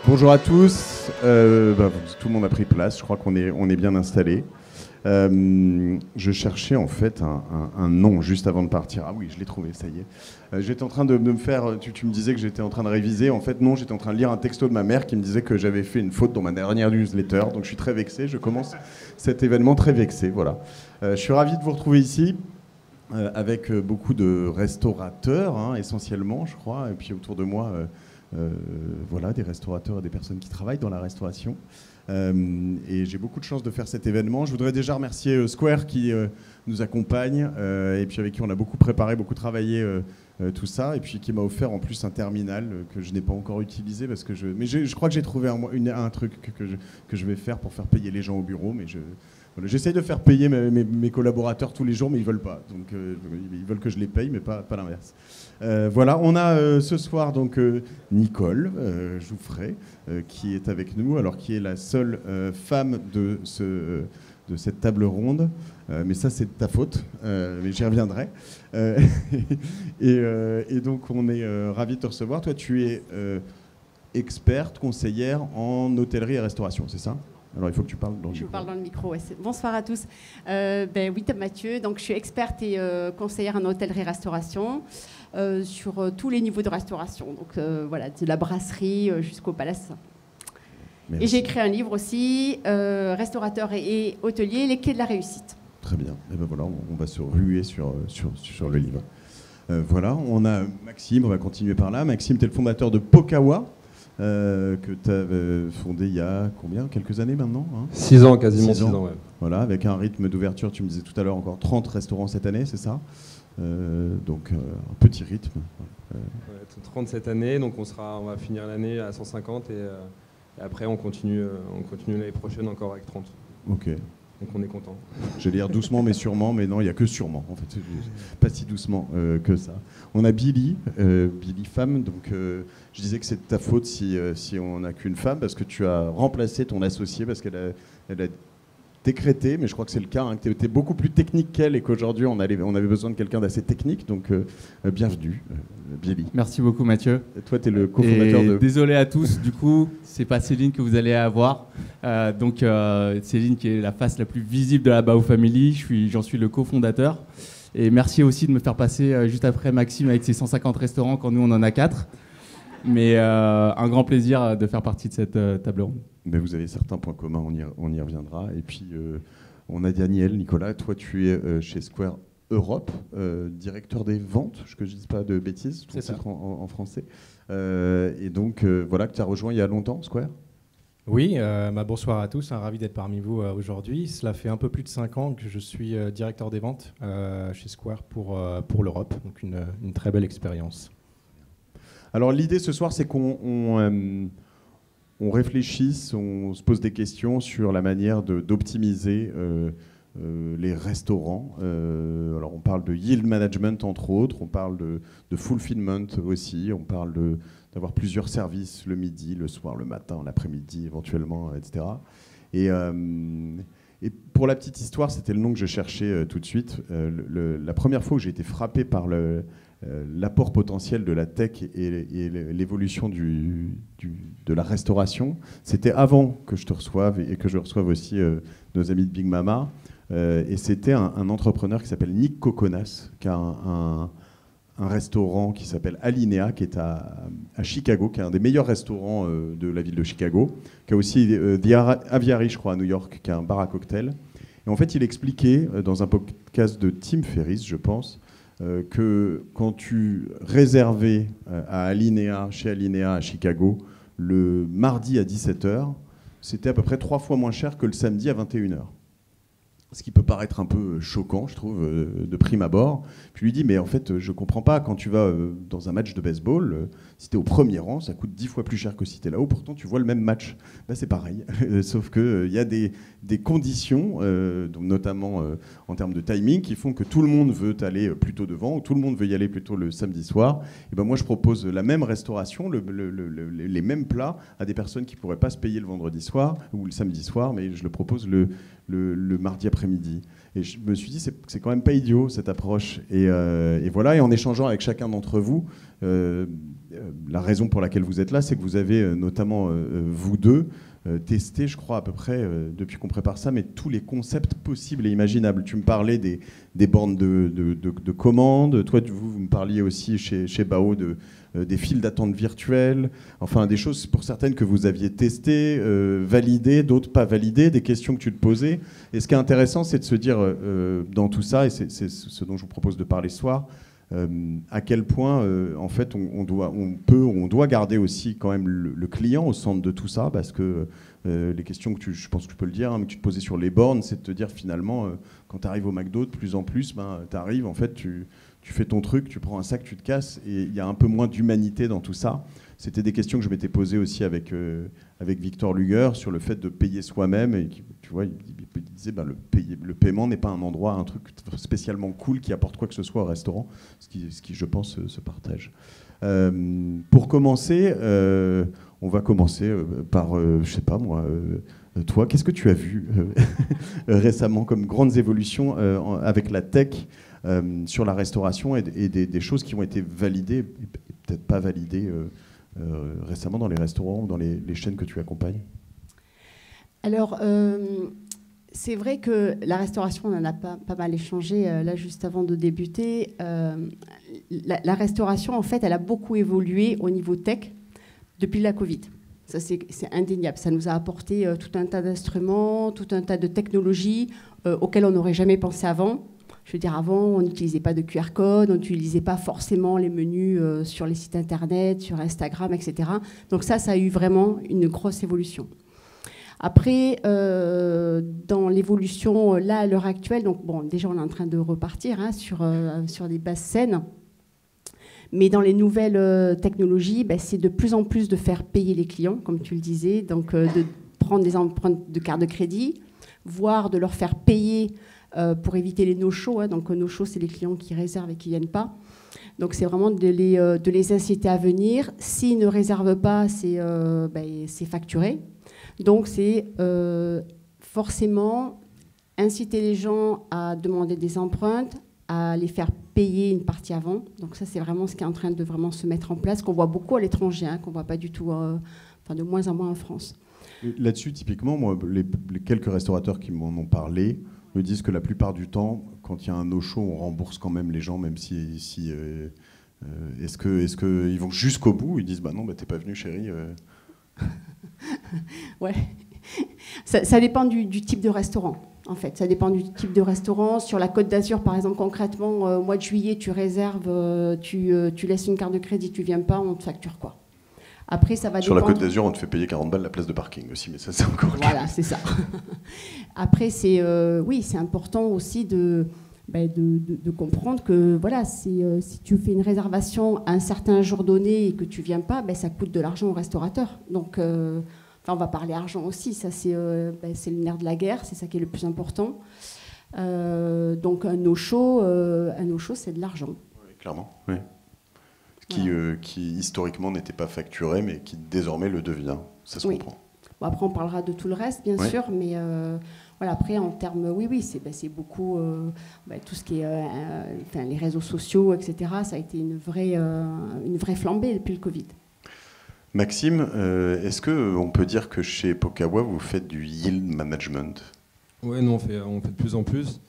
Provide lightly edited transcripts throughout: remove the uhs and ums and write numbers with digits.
Bonjour à tous. Tout le monde a pris place. Je crois qu'on est bien installé. Je cherchais en fait un nom juste avant de partir. Ah oui, je l'ai trouvé, ça y est. J'étais en train de me faire... Tu me disais que j'étais en train de réviser. En fait, non, j'étais en train de lire un texto de ma mère qui me disait que j'avais fait une faute dans ma dernière newsletter. Donc je suis très vexé. Je commence cet événement très vexé. Voilà. Je suis ravi de vous retrouver ici. Avec beaucoup de restaurateurs, hein, essentiellement, je crois. Et puis autour de moi... voilà, des restaurateurs et des personnes qui travaillent dans la restauration. Et j'ai beaucoup de chance de faire cet événement. Je voudrais déjà remercier Square qui nous accompagne et puis avec qui on a beaucoup préparé, beaucoup travaillé tout ça, et puis qui m'a offert en plus un terminal que je n'ai pas encore utilisé parce que mais je crois que j'ai trouvé un truc que je vais faire pour faire payer les gens au bureau, mais voilà, j'essaye de faire payer mes collaborateurs tous les jours, mais ils veulent pas. Donc ils veulent que je les paye, mais pas l'inverse. Voilà, on a ce soir donc Nicole Jouffret qui est avec nous, alors qui est la seule femme de cette table ronde. Mais ça, c'est de ta faute, mais j'y reviendrai. Et donc, on est ravis de te recevoir. Toi, tu es experte, conseillère en hôtellerie et restauration, c'est ça ? Alors, il faut que tu parles dans le micro. Je parle dans le micro, ouais. Bonsoir à tous. Oui, Mathieu. Donc, je suis experte et conseillère en hôtellerie-restauration sur tous les niveaux de restauration. Donc, voilà, de la brasserie jusqu'au palace. Merci. Et j'ai écrit un livre aussi, Restaurateur et hôtelier, les clés de la réussite. Très bien. Et ben voilà, on va se ruer sur le livre. Voilà, on a Maxime, on va continuer par là. Maxime, tu es le fondateur de Pokawa. Que tu as fondé il y a combien ? Quelques années maintenant, hein ? 6 ans, quasiment 6 ans, ouais. Voilà, avec un rythme d'ouverture, tu me disais tout à l'heure, encore 30 restaurants cette année, c'est ça ? Donc un petit rythme. Ouais, 30 cette année, donc on va finir l'année à 150 et après on continue l'année prochaine encore avec 30. Ok. Donc on est content. Je vais dire doucement mais sûrement, mais non, il n'y a que sûrement. En fait, pas si doucement que ça. On a Billy femme, donc je disais que c'est de ta faute si on n'a qu'une femme, parce que tu as remplacé ton associée, parce qu'elle a décrété, mais je crois que c'est le cas, hein, que tu étais beaucoup plus technique qu'elle et qu'aujourd'hui on avait besoin de quelqu'un d'assez technique, donc bienvenue Billy. Merci beaucoup Mathieu. Et toi tu es le cofondateur de... Désolé à tous, du coup c'est pas Céline que vous allez avoir, Céline qui est la face la plus visible de la Bao Family, j'en suis le cofondateur, et merci aussi de me faire passer juste après Maxime avec ses 150 restaurants quand nous on en a 4. Mais un grand plaisir de faire partie de cette table ronde. Mais vous avez certains points communs, on y reviendra. Et puis, on a Daniel, Nicolas, toi tu es chez Square Europe, directeur des ventes, que je ne dise pas de bêtises, c'est ça. En français. Et donc, voilà, que tu as rejoint il y a longtemps, Square ? Oui, bonsoir à tous, ravi d'être parmi vous aujourd'hui. Cela fait un peu plus de 5 ans que je suis directeur des ventes chez Square pour l'Europe, donc une très belle expérience. Alors l'idée ce soir, c'est qu'on réfléchisse, on se pose des questions sur la manière d'optimiser les restaurants. Alors on parle de yield management entre autres, on parle de fulfillment aussi, on parle d'avoir plusieurs services le midi, le soir, le matin, l'après-midi éventuellement, etc. Et pour la petite histoire, c'était le nom que je cherchais tout de suite. La première fois où j'ai été frappé par l'apport potentiel de la tech et l'évolution de la restauration, c'était avant que je te reçoive et que je reçoive aussi nos amis de Big Mama. Et c'était un entrepreneur qui s'appelle Nick Kokonas, qui a un restaurant qui s'appelle Alinea, qui est à Chicago, qui est un des meilleurs restaurants de la ville de Chicago, qui a aussi The Aviary, je crois, à New York, qui a un bar à cocktail. Et en fait, il expliquait dans un podcast de Tim Ferriss, je pense, que quand tu réservais chez Alinea à Chicago, le mardi à 17h, c'était à peu près 3 fois moins cher que le samedi à 21h. Ce qui peut paraître un peu choquant, je trouve, de prime abord. Puis lui dit, mais en fait, je comprends pas, quand tu vas dans un match de baseball, si tu es au premier rang, ça coûte 10 fois plus cher que si tu es là-haut, pourtant tu vois le même match. Là, c'est pareil, sauf qu'il y a des conditions, donc notamment en termes de timing, qui font que tout le monde veut aller plutôt devant, ou tout le monde veut y aller plutôt le samedi soir. Et ben moi, je propose la même restauration, les mêmes plats à des personnes qui ne pourraient pas se payer le vendredi soir ou le samedi soir, mais je le propose le mardi après-midi l'après-midi. Et je me suis dit, c'est quand même pas idiot cette approche. Et voilà, et en échangeant avec chacun d'entre vous, la raison pour laquelle vous êtes là, c'est que vous avez notamment, vous deux, testé, je crois, à peu près, depuis qu'on prépare ça, mais tous les concepts possibles et imaginables. Tu me parlais des bornes de commande. Toi, vous me parliez aussi chez Bao des files d'attente virtuelles, enfin des choses pour certaines que vous aviez testées, validées, d'autres pas validées, des questions que tu te posais. Et ce qui est intéressant, c'est de se dire dans tout ça, et c'est ce dont je vous propose de parler ce soir, à quel point en fait on doit garder aussi quand même le client au centre de tout ça, parce que les questions que je pense que tu peux le dire, hein, mais que tu te posais sur les bornes, c'est de te dire finalement quand tu arrives au McDo de plus en plus, tu arrives en fait, tu fais ton truc, tu prends un sac, tu te casses, et il y a un peu moins d'humanité dans tout ça. C'était des questions que je m'étais posées aussi avec Victor Luger sur le fait de payer soi-même. Et tu vois, il disait le paiement n'est pas un endroit, un truc spécialement cool qui apporte quoi que ce soit au restaurant, ce qui je pense, se partage. Pour commencer, on va commencer par, je sais pas moi, toi, qu'est-ce que tu as vu récemment comme grandes évolutions avec la tech sur la restauration et des choses qui ont été validées, et peut-être pas validées récemment dans les restaurants ou dans les chaînes que tu accompagnes? Alors, c'est vrai que la restauration, on en a pas mal échangé là juste avant de débuter. La restauration, en fait, elle a beaucoup évolué au niveau tech depuis la Covid. Ça, c'est indéniable. Ça nous a apporté tout un tas d'instruments, tout un tas de technologies auxquelles on n'aurait jamais pensé avant. Je veux dire, avant, on n'utilisait pas de QR code, on n'utilisait pas forcément les menus sur les sites internet, sur Instagram, etc. Donc ça a eu vraiment une grosse évolution. Après, dans l'évolution, là, à l'heure actuelle, donc bon, déjà, on est en train de repartir hein, sur des bases saines. Mais dans les nouvelles technologies, c'est de plus en plus de faire payer les clients, comme tu le disais, donc de prendre des empreintes de carte de crédit, voire de leur faire payer pour éviter les no-shows. Hein. Donc no-shows, c'est les clients qui réservent et qui ne viennent pas. Donc c'est vraiment de les inciter à venir. S'ils ne réservent pas, c'est facturé. Donc c'est forcément inciter les gens à demander des empreintes, à les faire payer une partie avant. Donc ça, c'est vraiment ce qui est en train de vraiment se mettre en place, qu'on voit beaucoup à l'étranger, hein, qu'on ne voit pas du tout, de moins en moins en France. Là-dessus, typiquement, moi, les quelques restaurateurs qui m'en ont parlé me disent que la plupart du temps, quand il y a un no-show, on rembourse quand même les gens, même si est-ce qu'ils vont jusqu'au bout? Ils disent bah non, t'es pas venu, chérie. Ouais, ça dépend du type de restaurant. En fait, ça dépend du type de restaurant. Sur la Côte d'Azur, par exemple, concrètement, au mois de juillet, tu réserves, tu laisses une carte de crédit, tu viens pas, on te facture quoi. Après, ça va sur dépendre. La Côte d'Azur, on te fait payer 40 balles la place de parking aussi, mais ça, c'est encore... Voilà, c'est ça. Après, c'est important aussi de comprendre que voilà, si tu fais une réservation à un certain jour donné et que tu viens pas, ça coûte de l'argent au restaurateur. Donc, on va parler argent aussi, ça c'est le nerf de la guerre, c'est ça qui est le plus important. Donc un no-show, c'est de l'argent. Oui, clairement, oui. Qui historiquement n'était pas facturé, mais qui désormais le devient. Ça se comprend. Bon, après, on parlera de tout le reste, bien sûr, mais voilà, après, en termes, c'est beaucoup tout ce qui est les réseaux sociaux, etc. Ça a été une vraie flambée depuis le Covid. Maxime, est-ce qu'on peut dire que chez Pokawa, vous faites du yield management? Oui, nous on fait de plus en plus.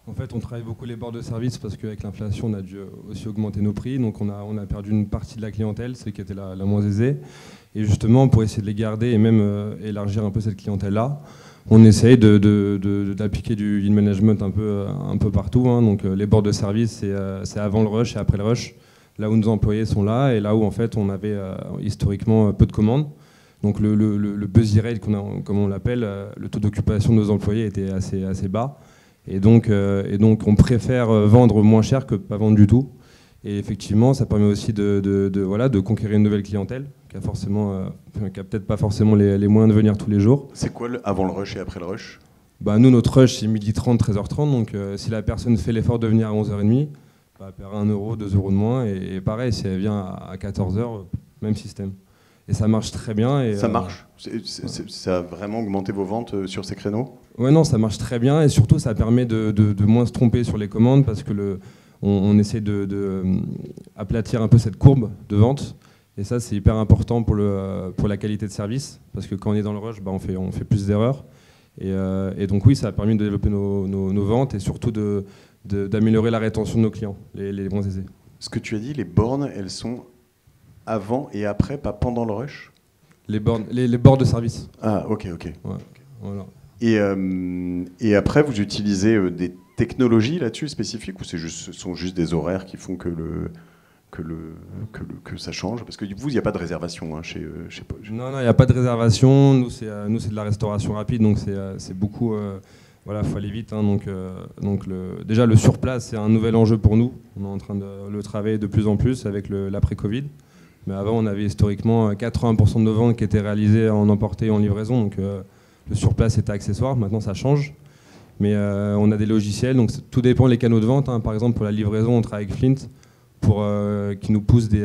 En fait, on travaille beaucoup les bords de service parce qu'avec l'inflation, on a dû aussi augmenter nos prix. Donc on a perdu une partie de la clientèle, celle qui était la moins aisée. Et justement, pour essayer de les garder et même élargir un peu cette clientèle-là, on essaye d'appliquer du yield management un peu partout. Hein. Donc les bords de service, c'est avant le rush et après le rush. Là où nos employés sont là et là où en fait on avait historiquement peu de commandes. Donc le busy rate, comme on l'appelle, le taux d'occupation de nos employés était assez bas. Et donc on préfère vendre moins cher que pas vendre du tout. Et effectivement, ça permet aussi de conquérir une nouvelle clientèle qui a peut-être pas forcément les moyens de venir tous les jours. C'est quoi avant le rush et après le rush? Nous, notre rush, c'est 12h30, 13h30. Donc si la personne fait l'effort de venir à 11h30, elle paiera 1 €, 2 € de moins. Et pareil, si elle vient à 14h, même système. et ça marche très bien. Et, ça marche ça a vraiment augmenté vos ventes sur ces créneaux? Ouais, non, ça marche très bien, et surtout ça permet de moins se tromper sur les commandes, parce que on essaie de aplatir un peu cette courbe de vente, et ça c'est hyper important pour la qualité de service, parce que quand on est dans le rush, on fait plus d'erreurs, et donc oui, ça a permis de développer nos ventes, et surtout d'améliorer la rétention de nos clients, les moins aisés. Ce que tu as dit, les bornes, elles sont avant et après, pas pendant le rush? Les bords de service. Ah, ok. Ouais, voilà. Et après, vous utilisez des technologies là-dessus spécifiques, ou ce sont juste des horaires qui font que ça change? Parce que vous, il n'y a pas de réservation chez Non, il n'y a pas de réservation. Nous, c'est de la restauration rapide, donc c'est beaucoup... Voilà, il faut aller vite. Déjà, le surplace, c'est un nouvel enjeu pour nous. On est en train de le travailler de plus en plus avec l'après-Covid. Mais avant, on avait historiquement 80% de nos ventes qui étaient réalisées en emporté et en livraison. Donc, le surplace était accessoire. Maintenant, ça change. Mais on a des logiciels. Donc, tout dépend des canaux de vente. Par exemple, pour la livraison, on travaille avec Flint qui nous pousse des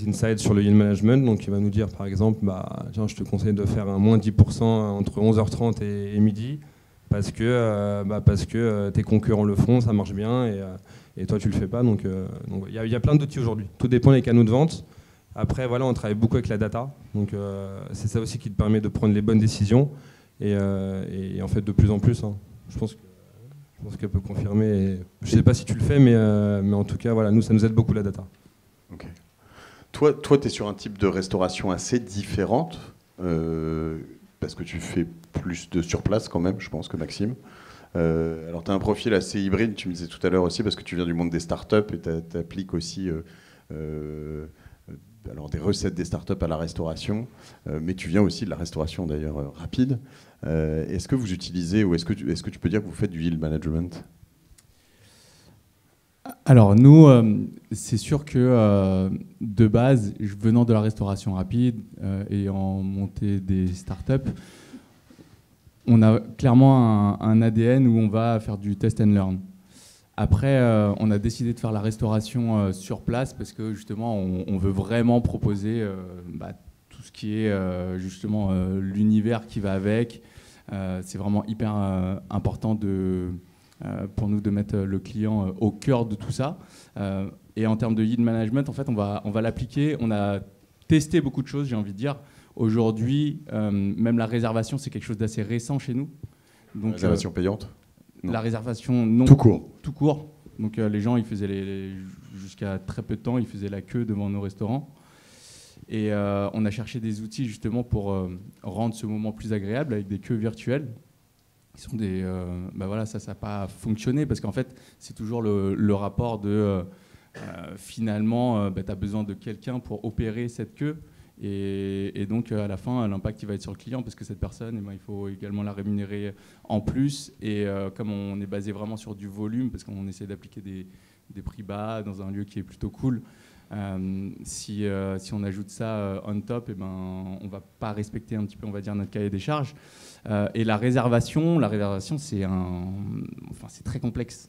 insights sur le yield management. Donc, il va nous dire, par exemple, tiens, je te conseille de faire un moins 10% entre 11h30 et midi parce que tes concurrents le font, ça marche bien, et toi, tu le fais pas. Donc, il y a plein d'outils aujourd'hui. Tout dépend des canaux de vente. Après, voilà, on travaille beaucoup avec la data. Donc, c'est ça aussi qui te permet de prendre les bonnes décisions. Et en fait, de plus en plus, je pense qu'elle peut confirmer. Je ne sais pas si tu le fais, mais en tout cas, voilà, ça nous aide beaucoup, la data. Ok. Toi, tu es sur un type de restauration assez différente, parce que tu fais plus de surplace quand même, je pense, que Maxime. Alors, tu as un profil assez hybride, tu me disais tout à l'heure aussi, parce que tu viens du monde des startups et tu appliques aussi des recettes des startups à la restauration, mais tu viens aussi de la restauration d'ailleurs rapide. Est-ce que vous utilisez, ou est-ce que tu peux dire que vous faites du yield management? Alors nous, c'est sûr que de base, venant de la restauration rapide et en montée des startups, on a clairement un ADN où on va faire du test and learn. Après, on a décidé de faire la restauration sur place parce que justement, on veut vraiment proposer tout ce qui est justement l'univers qui va avec. C'est vraiment hyper important pour nous de mettre le client au cœur de tout ça. Et en termes de yield management, en fait, on va l'appliquer. On a testé beaucoup de choses, j'ai envie de dire. Aujourd'hui, même la réservation, c'est quelque chose d'assez récent chez nous. Donc, la réservation payante? Non. La réservation non. Tout court. Tout court. Donc les gens, ils faisaient jusqu'à très peu de temps, ils faisaient la queue devant nos restaurants. Et on a cherché des outils justement pour rendre ce moment plus agréable avec des queues virtuelles. Ils sont voilà, ça n'a pas fonctionné parce qu'en fait, c'est toujours le rapport de finalement, tu as besoin de quelqu'un pour opérer cette queue. Et donc, à la fin, l'impact il va être sur le client parce que cette personne, il faut également la rémunérer en plus. Et comme on est basé vraiment sur du volume, parce qu'on essaie d'appliquer des prix bas dans un lieu qui est plutôt cool, si on ajoute ça on top, on ne va pas respecter un petit peu, on va dire, notre cahier des charges. Et la réservation, c'est très complexe.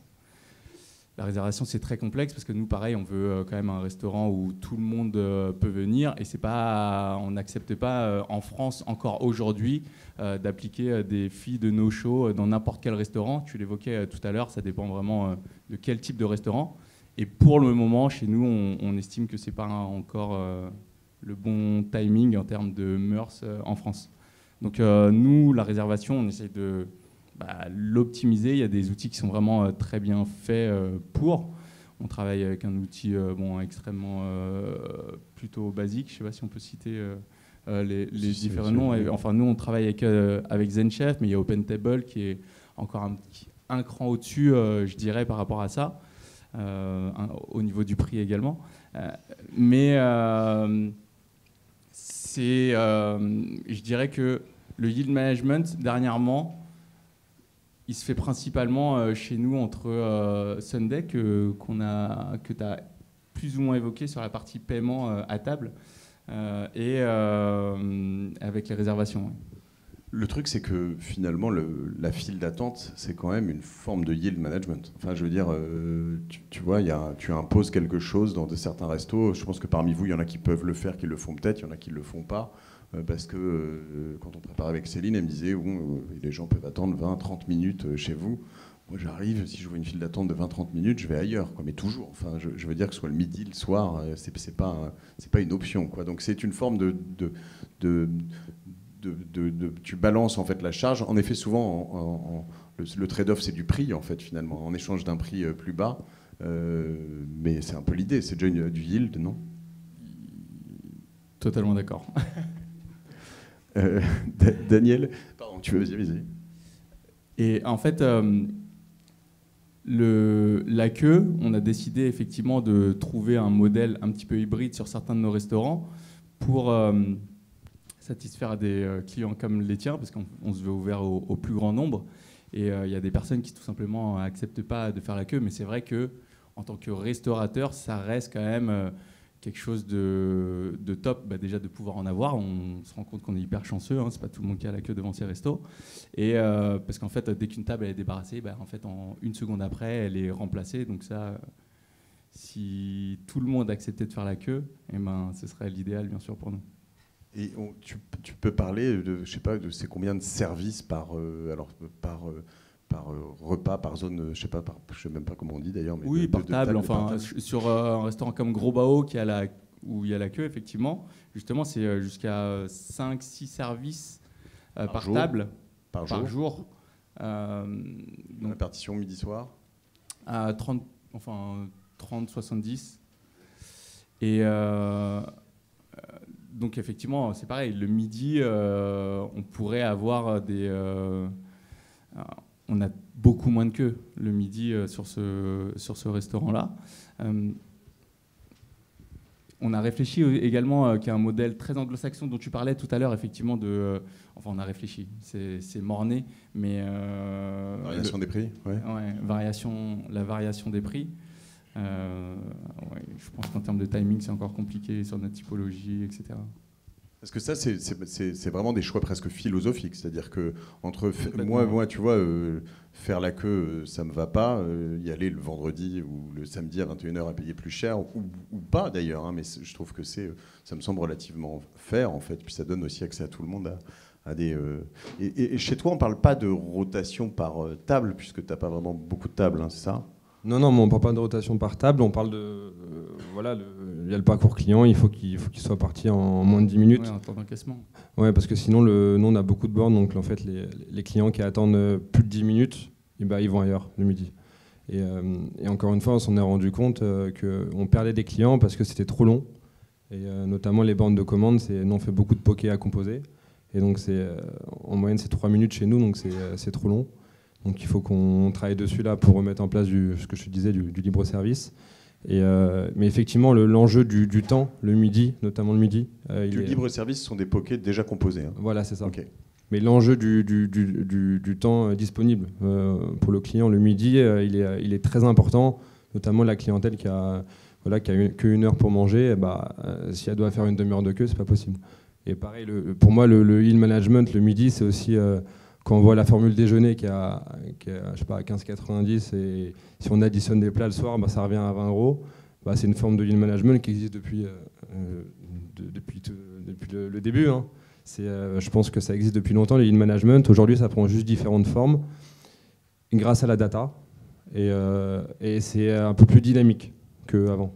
La réservation, c'est très complexe parce que nous, pareil, on veut quand même un restaurant où tout le monde peut venir et on n'accepte pas en France encore aujourd'hui d'appliquer des fees de no-show dans n'importe quel restaurant. Tu l'évoquais tout à l'heure, ça dépend vraiment de quel type de restaurant. Et pour le moment, chez nous, on estime que ce n'est pas encore le bon timing en termes de mœurs en France. Donc nous, la réservation, on essaie de l'optimiser. Il y a des outils qui sont vraiment très bien faits pour. On travaille avec un outil extrêmement plutôt basique. Je ne sais pas si on peut citer les différents noms. Enfin, nous, on travaille avec ZenChef, mais il y a OpenTable qui est encore un cran au-dessus, je dirais, par rapport à ça, au niveau du prix également. Je dirais que le yield management, dernièrement, il se fait principalement chez nous entre Sunday, que tu as plus ou moins évoqué sur la partie paiement à table, et avec les réservations. Le truc, c'est que finalement, la file d'attente, c'est quand même une forme de yield management. Enfin, je veux dire, tu vois, tu imposes quelque chose dans certains restos. Je pense que parmi vous, il y en a qui peuvent le faire, qui le font peut-être, il y en a qui ne le font pas. Parce que quand on préparait avec Céline, elle me disait, bon, les gens peuvent attendre 20-30 minutes chez vous. Moi, j'arrive, si je vois une file d'attente de 20-30 minutes, je vais ailleurs, quoi. Mais toujours. Enfin, je veux dire que ce soit le midi, le soir, c'est pas une option, quoi. Donc, c'est une forme tu balances en fait la charge. En effet, souvent, le trade-off, c'est du prix, en fait, finalement, en échange d'un prix plus bas. Mais c'est un peu l'idée. C'est déjà du yield, non? Totalement d'accord. Daniel, pardon, tu veux vas-y. Et en fait, la queue, on a décidé effectivement de trouver un modèle un petit peu hybride sur certains de nos restaurants pour satisfaire des clients comme les tiens, parce qu'on se veut ouvert au plus grand nombre. Et il y a des personnes qui tout simplement n'acceptent pas de faire la queue, mais c'est vrai que en tant que restaurateur, ça reste quand même quelque chose de top, déjà de pouvoir en avoir. On se rend compte qu'on est hyper chanceux, hein, c'est pas tout le monde qui a la queue devant ses restos. Et parce qu'en fait, dès qu'une table elle est débarrassée, en fait, en une seconde après, elle est remplacée. Donc ça, si tout le monde acceptait de faire la queue, ce serait l'idéal, bien sûr, pour nous. Et tu peux parler je sais pas, de c'est combien de services par repas, par zone, je sais même pas comment on dit d'ailleurs. Mais oui, par table. Enfin, sur un restaurant comme Gros Bao où il y a la queue, effectivement, justement, c'est jusqu'à 5-6 services par table par jour. Donc, répartition midi-soir à 30-70. Et donc, effectivement, c'est pareil. Le midi, on pourrait avoir on a beaucoup moins de queues le midi sur ce restaurant-là. On a réfléchi également qu'il y a un modèle très anglo-saxon dont tu parlais tout à l'heure, effectivement, enfin, on a réfléchi, c'est mort-né, mais... variation des prix, ouais. La variation des prix. Je pense qu'en termes de timing, c'est encore compliqué sur notre typologie, etc. Parce que ça, c'est vraiment des choix presque philosophiques. C'est-à-dire que entre moi, tu vois, faire la queue, ça me va pas. Y aller le vendredi ou le samedi à 21h à payer plus cher, ou pas d'ailleurs. Hein, mais je trouve que ça me semble relativement fair, en fait. Puis ça donne aussi accès à tout le monde à des... Et chez toi, on parle pas de rotation par table, puisque tu n'as pas vraiment beaucoup de tables, hein, c'est ça ? Non, mais on ne parle pas de rotation par table, on parle de... il y a le parcours client, il faut qu'il soit parti en moins de 10 minutes. Oui, en temps d'encaissement. Ouais, parce que sinon, nous, on a beaucoup de bornes, donc en fait, les clients qui attendent plus de 10 minutes, ils vont ailleurs le midi. Et encore une fois, on s'en est rendu compte qu'on perdait des clients parce que c'était trop long. Et notamment, les bornes de commande, nous, on fait beaucoup de pokés à composer. Et donc, en moyenne, c'est 3 minutes chez nous, donc c'est trop long. Donc il faut qu'on travaille dessus là pour remettre en place ce que je te disais, du libre service. Mais effectivement, l'enjeu du temps, le midi, notamment le midi. Du libre service, ce sont des pokés déjà composés. Hein. Voilà, c'est ça. Okay. Mais l'enjeu du temps disponible pour le client le midi, il est très important, notamment la clientèle qui a qu'une heure pour manger. Si elle doit faire une demi-heure de queue, c'est pas possible. Et pareil, pour moi, le yield management le midi, c'est aussi quand on voit la formule déjeuner qui est à je sais pas, à 15,90 et si on additionne des plats le soir, ça revient à 20 €. C'est une forme de yield management qui existe depuis le début. Hein. Je pense que ça existe depuis longtemps, le yield management. Aujourd'hui, ça prend juste différentes formes grâce à la data et c'est un peu plus dynamique qu'avant.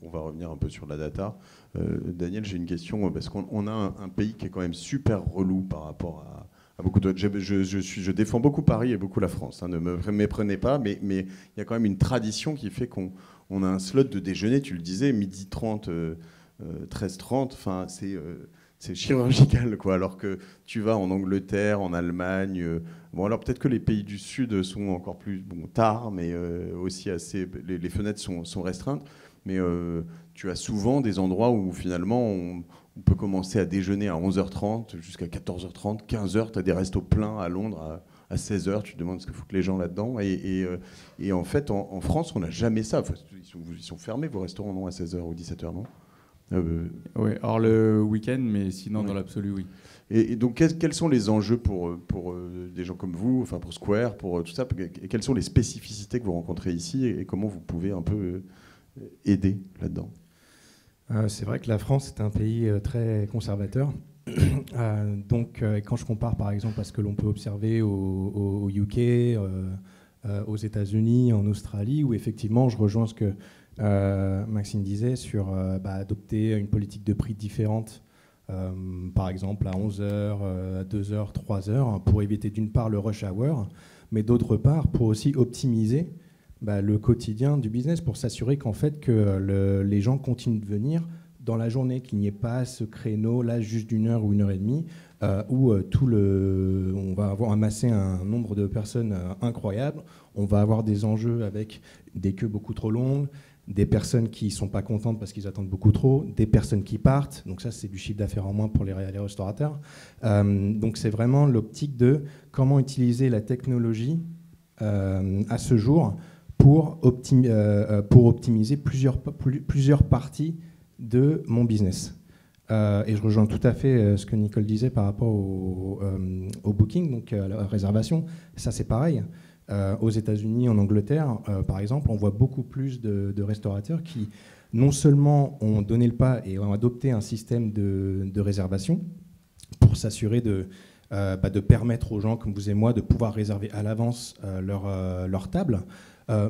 On va revenir un peu sur la data. Daniel, j'ai une question parce qu'on a un pays qui est quand même super relou par rapport à beaucoup d'autres. Je défends beaucoup Paris et beaucoup la France. Hein, ne me méprenez pas, mais il y a quand même une tradition qui fait qu'on a un slot de déjeuner, tu le disais, 12h30, 13h30. Enfin, c'est chirurgical, quoi. Alors que tu vas en Angleterre, en Allemagne. Alors peut-être que les pays du Sud sont encore plus tard, mais aussi assez. Les fenêtres sont restreintes. Mais tu as souvent des endroits où finalement on peut commencer à déjeuner à 11h30 jusqu'à 14h30, 15h. Tu as des restos pleins à Londres à 16h. Tu te demandes ce qu'il faut que les gens là-dedans. Et en fait, en France, on n'a jamais ça. Enfin, ils sont fermés, vos restaurants, non, à 16h ou 17h, non ? Oui, hors le week-end, mais sinon, dans l'absolu, oui. Et donc, quels sont les enjeux pour des gens comme vous, enfin pour Square, pour tout ça, et quelles sont les spécificités que vous rencontrez ici, et comment vous pouvez un peu aider là-dedans? C'est vrai que la France est un pays très conservateur. Donc, quand je compare par exemple à ce que l'on peut observer au UK, aux États-Unis, en Australie, où effectivement, je rejoins ce que Maxime disait sur adopter une politique de prix différente, par exemple à 11h, à 2h, 3h, pour éviter d'une part le rush hour, mais d'autre part pour aussi optimiser le quotidien du business, pour s'assurer qu'en fait que les gens continuent de venir dans la journée, qu'il n'y ait pas ce créneau là juste d'une heure ou une heure et demie où on va avoir amassé un nombre de personnes incroyable, on va avoir des enjeux avec des queues beaucoup trop longues, des personnes qui ne sont pas contentes parce qu'ils attendent beaucoup trop, des personnes qui partent, donc ça c'est du chiffre d'affaires en moins pour les restaurateurs. Donc c'est vraiment l'optique de comment utiliser la technologie à ce jour pour optimiser plusieurs parties de mon business. Et je rejoins tout à fait ce que Nicole disait par rapport au booking, donc à la réservation. Ça c'est pareil. Aux États-Unis, en Angleterre, par exemple, on voit beaucoup plus de restaurateurs qui non seulement ont donné le pas et ont adopté un système de réservation pour s'assurer de permettre aux gens comme vous et moi de pouvoir réserver à l'avance leur table,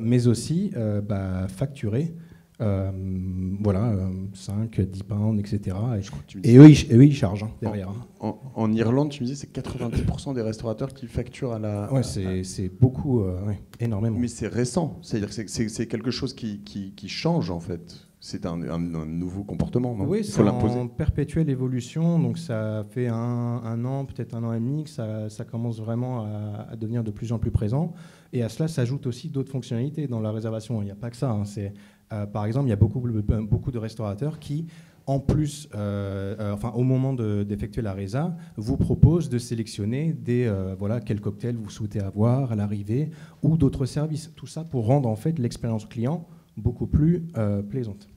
mais aussi facturer 5, 10 pounds, etc. Et eux, ils chargent derrière. En Irlande, tu me disais, c'est 90% des restaurateurs qui facturent à la... Ouais, c'est beaucoup, énormément. Mais c'est récent, c'est-à-dire que c'est quelque chose qui change en fait. C'est un nouveau comportement, non? Oui, c'est en perpétuelle évolution, donc ça fait un an, peut-être un an et demi que ça commence vraiment à devenir de plus en plus présent. Et à cela s'ajoutent aussi d'autres fonctionnalités dans la réservation. Il n'y a pas que ça. Par exemple, il y a beaucoup de restaurateurs qui, en plus, au moment d'effectuer la résa, vous proposent de sélectionner quel cocktail vous souhaitez avoir à l'arrivée ou d'autres services. Tout ça pour rendre en fait l'expérience client beaucoup plus plaisante.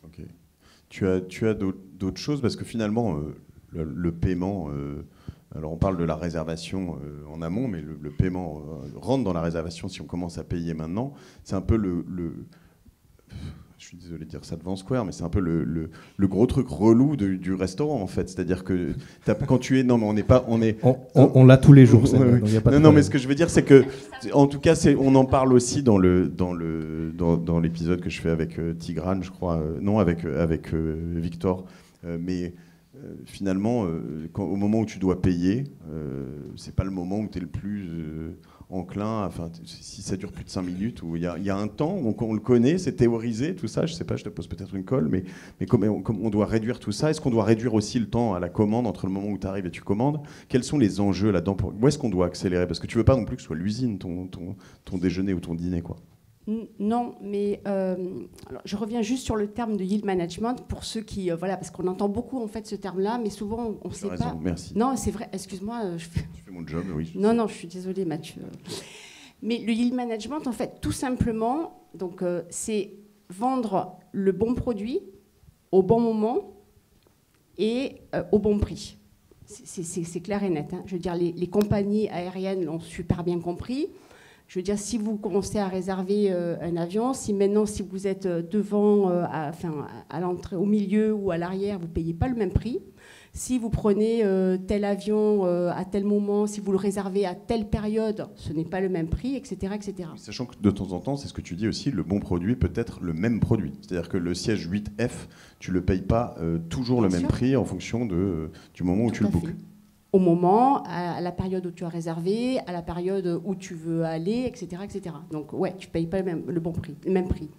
Ok. Tu as d'autres choses parce que finalement, le paiement. Alors on parle de la réservation en amont, mais le paiement rentre dans la réservation si on commence à payer maintenant. C'est un peu je suis désolé de dire ça devant Square, mais c'est un peu le gros truc relou du restaurant en fait. C'est-à-dire que quand tu es... Non, mais on l'a tous les jours. Ça, oui. Donc y a pas non, mais ce que je veux dire, c'est que, en tout cas, on en parle aussi dans l'épisode que je fais avec Tigrane, je crois. Non, avec Victor. Mais finalement, au moment où tu dois payer, c'est pas le moment où tu es le plus enclin, si ça dure plus de 5 minutes, où il y a un temps, on le connaît, c'est théorisé, tout ça, je sais pas, je te pose peut-être une colle, mais comme on doit réduire tout ça, est-ce qu'on doit réduire aussi le temps à la commande entre le moment où tu arrives et tu commandes? Quels sont les enjeux là-dedans? Où est-ce qu'on doit accélérer? Parce que tu veux pas non plus que ce soit l'usine, ton déjeuner ou ton dîner, quoi. Non, mais alors, je reviens juste sur le terme de yield management pour ceux qui parce qu'on entend beaucoup en fait ce terme-là, mais souvent on ne sait pas. Merci. Non, c'est vrai. Excuse-moi. Tu fais mon job, oui. Non, je suis désolée, Mathieu. Mais le yield management, en fait, tout simplement, donc c'est vendre le bon produit au bon moment et au bon prix. C'est clair et net. Hein. Je veux dire, les compagnies aériennes l'ont super bien compris. Je veux dire, si vous commencez à réserver un avion, si vous êtes devant, à l'entrée, au milieu ou à l'arrière, vous ne payez pas le même prix. Si vous prenez tel avion à tel moment, si vous le réservez à telle période, ce n'est pas le même prix, etc., etc. Sachant que de temps en temps, c'est ce que tu dis aussi, le bon produit peut être le même produit. C'est-à-dire que le siège 8F, tu ne le payes pas toujours le même prix en fonction du moment où tu le bookes. Au moment, à la période où tu as réservé, à la période où tu veux aller, etc., etc. Donc, ouais, tu ne payes pas le même prix.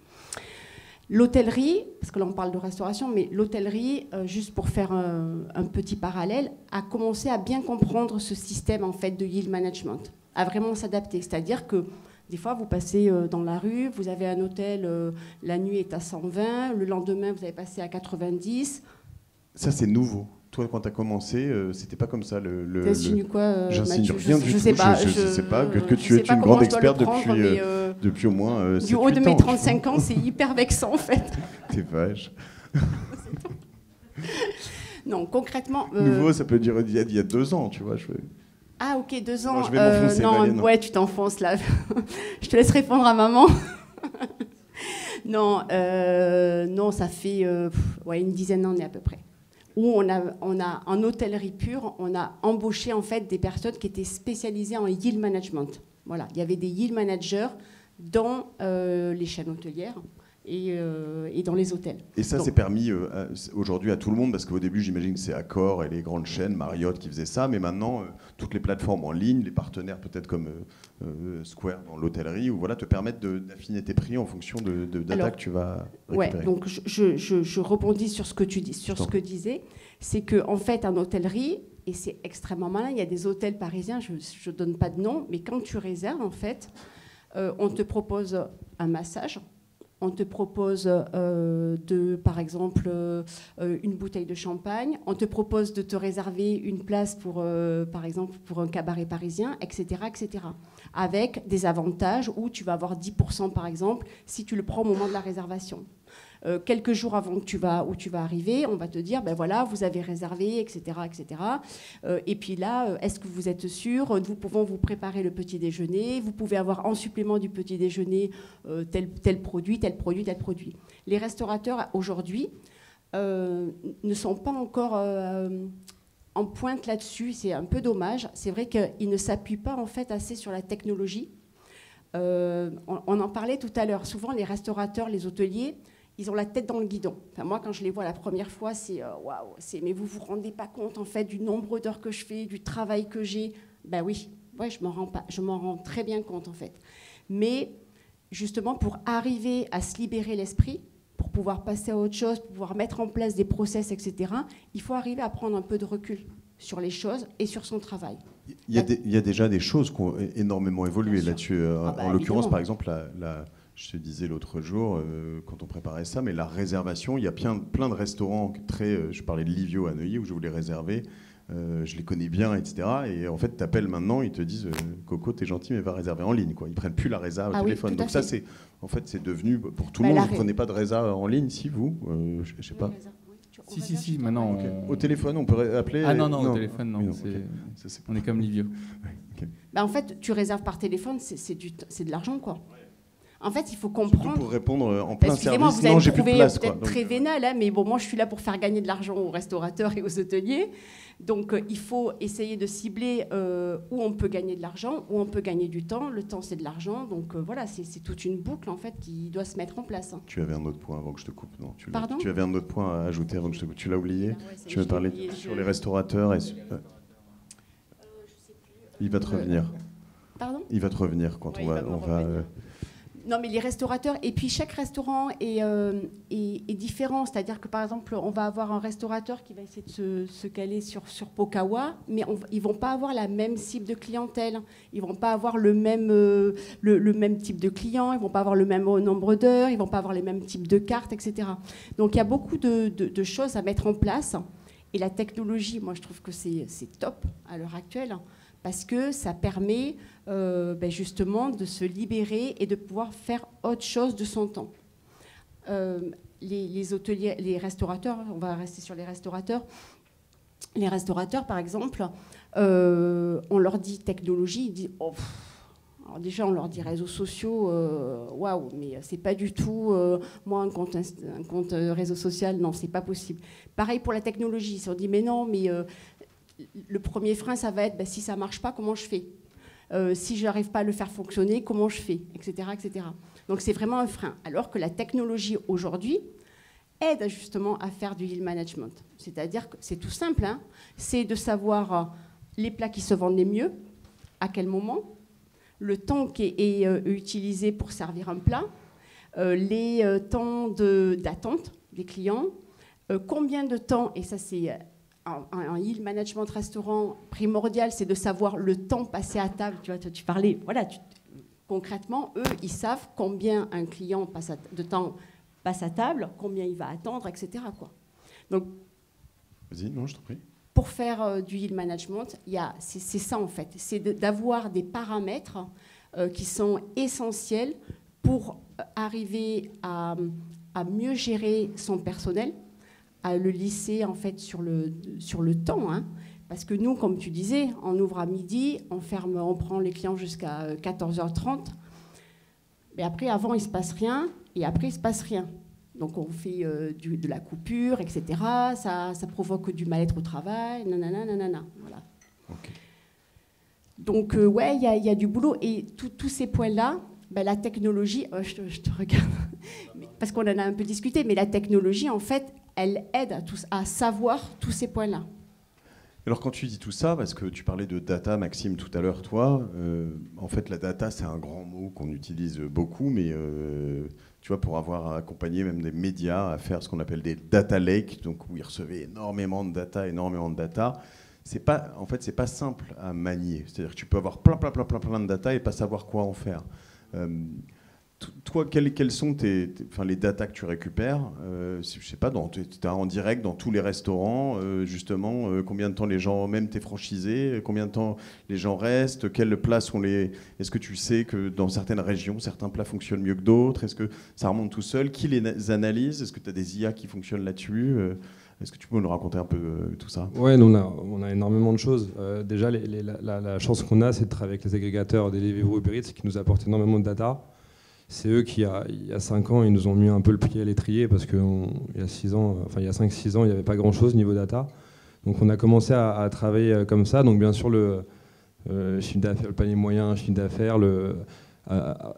L'hôtellerie, parce que là on parle de restauration, mais l'hôtellerie, juste pour faire un petit parallèle, a commencé à bien comprendre ce système en fait de yield management, à vraiment s'adapter. C'est-à-dire que des fois, vous passez dans la rue, vous avez un hôtel, la nuit est à 120, le lendemain vous avez passé à 90. Ça, c'est nouveau. Toi, quand tu as commencé, c'était pas comme ça. T'insinues quoi, J'insinue Mathieu? rien du tout. Je sais pas que tu es une grande experte depuis au moins du haut de mes 35 ans, c'est hyper vexant en fait. T'es vache. Non, concrètement... Nouveau, ça peut dire il y a 2 ans, tu vois. Ah, ok, 2 ans. Non, je vais m'enfoncer, Valérie, ouais, tu t'enfonces là. Je te laisse répondre à maman. Non, ça fait une dizaine d'années à peu près. Où on a en hôtellerie pure, on a embauché en fait des personnes qui étaient spécialisées en yield management. Voilà, il y avait des yield managers dans les chaînes hôtelières et dans les hôtels. Et ça, c'est permis aujourd'hui à tout le monde, parce qu'au début, j'imagine que c'est Accor et les grandes chaînes, Marriott, qui faisaient ça, mais maintenant, toutes les plateformes en ligne, les partenaires peut-être comme Square dans l'hôtellerie, ou voilà, te permettent d'affiner tes prix en fonction de data que tu vas récupérer. Ouais, donc je rebondis sur ce que tu dis, sur ce que disais, c'est qu'en fait, en hôtellerie, et c'est extrêmement malin, il y a des hôtels parisiens, je ne donne pas de nom, mais quand tu réserves, en fait, on te propose un massage. On te propose, par exemple, une bouteille de champagne. On te propose de te réserver une place pour, par exemple, pour un cabaret parisien, etc., etc. Avec des avantages où tu vas avoir 10%, par exemple, si tu le prends au moment de la réservation. Quelques jours avant où tu vas arriver, on va te dire, ben voilà, vous avez réservé, etc., etc. Et puis là, est-ce que vous êtes sûr? Nous pouvons vous préparer le petit déjeuner. Vous pouvez avoir en supplément du petit déjeuner tel produit, tel produit, tel produit. Les restaurateurs aujourd'hui ne sont pas encore en pointe là-dessus. C'est un peu dommage. C'est vrai qu'ils ne s'appuient pas en fait assez sur la technologie. On en parlait tout à l'heure. Souvent, les restaurateurs, les hôteliers, ils ont la tête dans le guidon. Enfin, moi, quand je les vois la première fois, c'est waouh, mais vous vous rendez pas compte en fait du nombre d'heures que je fais, du travail que j'ai. Ben oui, ouais, je m'en rends très bien compte en fait. Mais justement, pour arriver à se libérer l'esprit, pour pouvoir passer à autre chose, pour pouvoir mettre en place des process, etc., il faut arriver à prendre un peu de recul sur les choses et sur son travail. Il y a déjà des choses qui ont énormément évolué là-dessus. En l'occurrence, par exemple, je te disais l'autre jour, quand on préparait ça, mais la réservation, il y a plein de restaurants je parlais de Livio à Neuilly, où je voulais réserver, je les connais bien, etc. Et en fait, tu appelles maintenant, ils te disent Coco, t'es gentil, mais va réserver en ligne. Quoi. Ils ne prennent plus la résa au téléphone. Oui, donc ça, c'est devenu, pour tout le monde, vous ne prenez pas de résa en ligne, si vous, je ne sais pas. Si, maintenant. Okay. Au téléphone, on peut appeler. Ah non, au téléphone, non. On est comme Livio. Okay. Bah, en fait, tu réserves par téléphone, c'est de l'argent, quoi. En fait, il faut comprendre. Surtout pour répondre en plein service. Vous allez me trouver peut-être très vénal, hein, mais bon, moi, je suis là pour faire gagner de l'argent aux restaurateurs et aux hôteliers. Donc, il faut essayer de cibler où on peut gagner de l'argent, où on peut gagner du temps. Le temps, c'est de l'argent. Donc, voilà, c'est toute une boucle, en fait, qui doit se mettre en place. Hein. Tu avais un autre point avant que je te coupe, non? Pardon ? Tu avais un autre point à ajouter avant que je te coupe. Tu l'as oublié? Tu veux parler sur les restaurateurs et... Il va te revenir. Pardon ? Il va te revenir quand on va Non, mais les restaurateurs, et puis chaque restaurant est différent. C'est-à-dire que, par exemple, on va avoir un restaurateur qui va essayer de se caler sur Pokawa, mais ils ne vont pas avoir la même cible de clientèle. Ils ne vont pas avoir le même type de client, ils ne vont pas avoir le même nombre d'heures, ils ne vont pas avoir les mêmes types de cartes, etc. Donc, il y a beaucoup de choses à mettre en place. Et la technologie, moi, je trouve que c'est top à l'heure actuelle, parce que ça permet justement de se libérer et de pouvoir faire autre chose de son temps. Les hôteliers, les restaurateurs, on va rester sur les restaurateurs. Les restaurateurs, par exemple, on leur dit technologie, ils disent oh, alors déjà on leur dit réseaux sociaux, waouh, mais c'est pas du tout. Moi, un compte réseau social, non, c'est pas possible. Pareil pour la technologie, si on dit mais non, mais le premier frein, ça va être si ça ne marche pas, comment je fais si je n'arrive pas à le faire fonctionner, comment je fais, etc., etc. Donc c'est vraiment un frein. Alors que la technologie aujourd'hui aide justement à faire du yield management. C'est-à-dire que c'est tout simple, hein, c'est de savoir les plats qui se vendent les mieux, à quel moment, le temps qui est utilisé pour servir un plat, les temps d'attente des clients, combien de temps, et ça c'est... Un yield management restaurant primordial, c'est de savoir le temps passé à table. Tu vois, tu parlais, voilà, concrètement, eux, ils savent combien un client de temps passe à table, combien il va attendre, etc. Quoi. Donc, vas-y, non, je t'en prie. Pour faire du yield management, c'est ça en fait, c'est d'avoir des paramètres qui sont essentiels pour arriver à mieux gérer son personnel, à le lisser en fait sur le temps, hein. Parce que nous, comme tu disais, on ouvre à midi, on prend les clients jusqu'à 14h30. Mais après, avant, il ne se passe rien, et après, il ne se passe rien. Donc, on fait de la coupure, etc. Ça provoque du mal-être au travail, nanana, nanana. Voilà. Okay. Donc, ouais, il y a du boulot. Et tous ces points-là, ben, la technologie, je te regarde, parce qu'on en a un peu discuté, mais la technologie, en fait, elle aide à savoir tous ces points-là. Alors quand tu dis tout ça, parce que tu parlais de data, Maxime, tout à l'heure, toi, en fait la data c'est un grand mot qu'on utilise beaucoup, mais tu vois, pour avoir accompagné même des médias à faire ce qu'on appelle des data lakes, donc où ils recevaient énormément de data, c'est pas simple à manier. C'est-à-dire que tu peux avoir plein de data et pas savoir quoi en faire. Toi, quels sont les datas que tu récupères je sais pas, tu as en direct dans tous les restaurants, justement, combien de temps les gens, même tes franchisés, combien de temps les gens restent, quels plats sont les... Est-ce que tu sais que dans certaines régions, certains plats fonctionnent mieux que d'autres? Est-ce que ça remonte tout seul? Qui les analyse? Est-ce que tu as des IA qui fonctionnent là-dessus? Est-ce que tu peux nous raconter un peu tout ça? Oui, on a énormément de choses. Déjà, la chance qu'on a, c'est de travailler avec les agrégateurs Deliveroo, Uber Eats, qui nous apportent énormément de data. C'est eux qui, il y a 5 ans, ils nous ont mis un peu le pied à l'étrier parce qu'il y a 5-6 ans, il n'y avait pas grand-chose niveau data. Donc on a commencé à travailler comme ça. Donc bien sûr, le chiffre d'affaires, le panier moyen, chiffre d'affaires,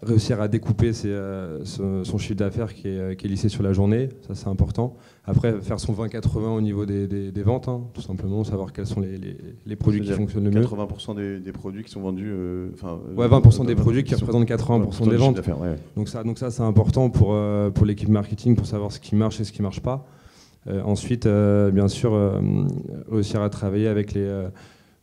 réussir à découper son chiffre d'affaires qui est lissé sur la journée, ça c'est important. Après, faire son 20-80 au niveau des ventes, hein, tout simplement, savoir quels sont les produits qui fonctionnent le mieux. 80% des produits qui sont vendus... ouais, 20% des produits qui représentent 80% des ventes. Ouais. Donc ça c'est important pour l'équipe marketing, pour savoir ce qui marche et ce qui ne marche pas. Ensuite, bien sûr, réussir à travailler avec les...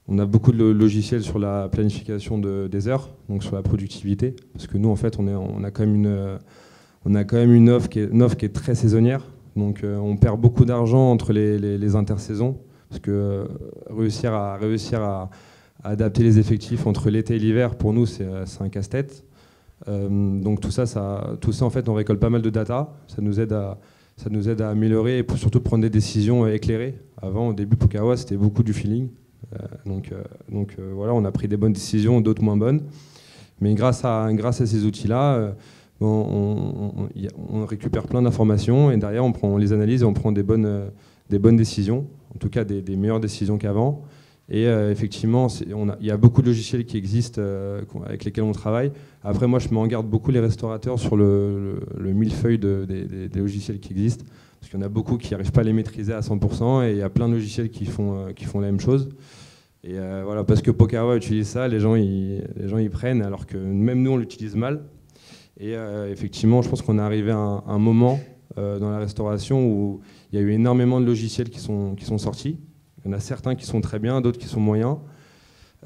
on a beaucoup de logiciels sur la planification des heures, donc sur la productivité, parce que nous, en fait, on a quand même une offre qui est très saisonnière. Donc on perd beaucoup d'argent entre les intersaisons, parce que réussir à adapter les effectifs entre l'été et l'hiver, pour nous, c'est un casse-tête. Donc tout ça, en fait, on récolte pas mal de data. Ça nous aide à améliorer et surtout prendre des décisions éclairées. Avant, au début, Pokawa, c'était beaucoup du feeling. Donc voilà, on a pris des bonnes décisions, d'autres moins bonnes. Mais grâce à ces outils-là, on récupère plein d'informations et derrière on les analyse et on prend des bonnes décisions, en tout cas des meilleures décisions qu'avant. Et effectivement, il y a beaucoup de logiciels qui existent avec lesquels on travaille. Après, moi, je mets en garde beaucoup les restaurateurs sur le millefeuille des logiciels qui existent, parce qu'il y en a beaucoup qui n'arrivent pas à les maîtriser à 100%, et il y a plein de logiciels qui font la même chose. Et voilà, parce que Pokawa utilise ça, les gens ils prennent, alors que même nous, on l'utilise mal. Et effectivement, je pense qu'on est arrivé à un moment dans la restauration où il y a eu énormément de logiciels qui sont sortis. Il y en a certains qui sont très bien, d'autres qui sont moyens.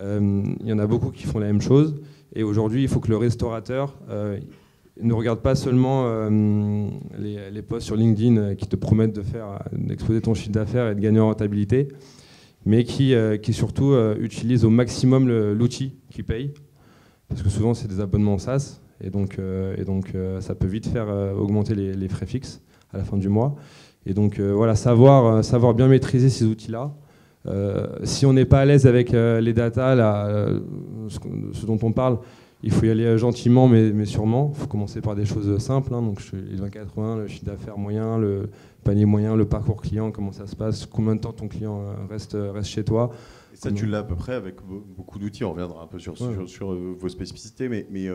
Il y en a beaucoup qui font la même chose. Et aujourd'hui, il faut que le restaurateur ne regarde pas seulement les posts sur LinkedIn qui te promettent d'exploser ton chiffre d'affaires et de gagner en rentabilité, mais qui surtout utilise au maximum l'outil qui paye. Parce que souvent, c'est des abonnements SaaS. Et donc ça peut vite faire augmenter les frais fixes à la fin du mois. Et donc voilà, savoir bien maîtriser ces outils-là. Si on n'est pas à l'aise avec les datas, ce dont on parle, il faut y aller gentiment mais sûrement. Il faut commencer par des choses simples, hein, donc les 20-80, le chiffre d'affaires moyen, le panier moyen, le parcours client, comment ça se passe, combien de temps ton client reste chez toi. Et ça, tu l'as à peu près avec beaucoup d'outils. On reviendra un peu sur vos spécificités, mais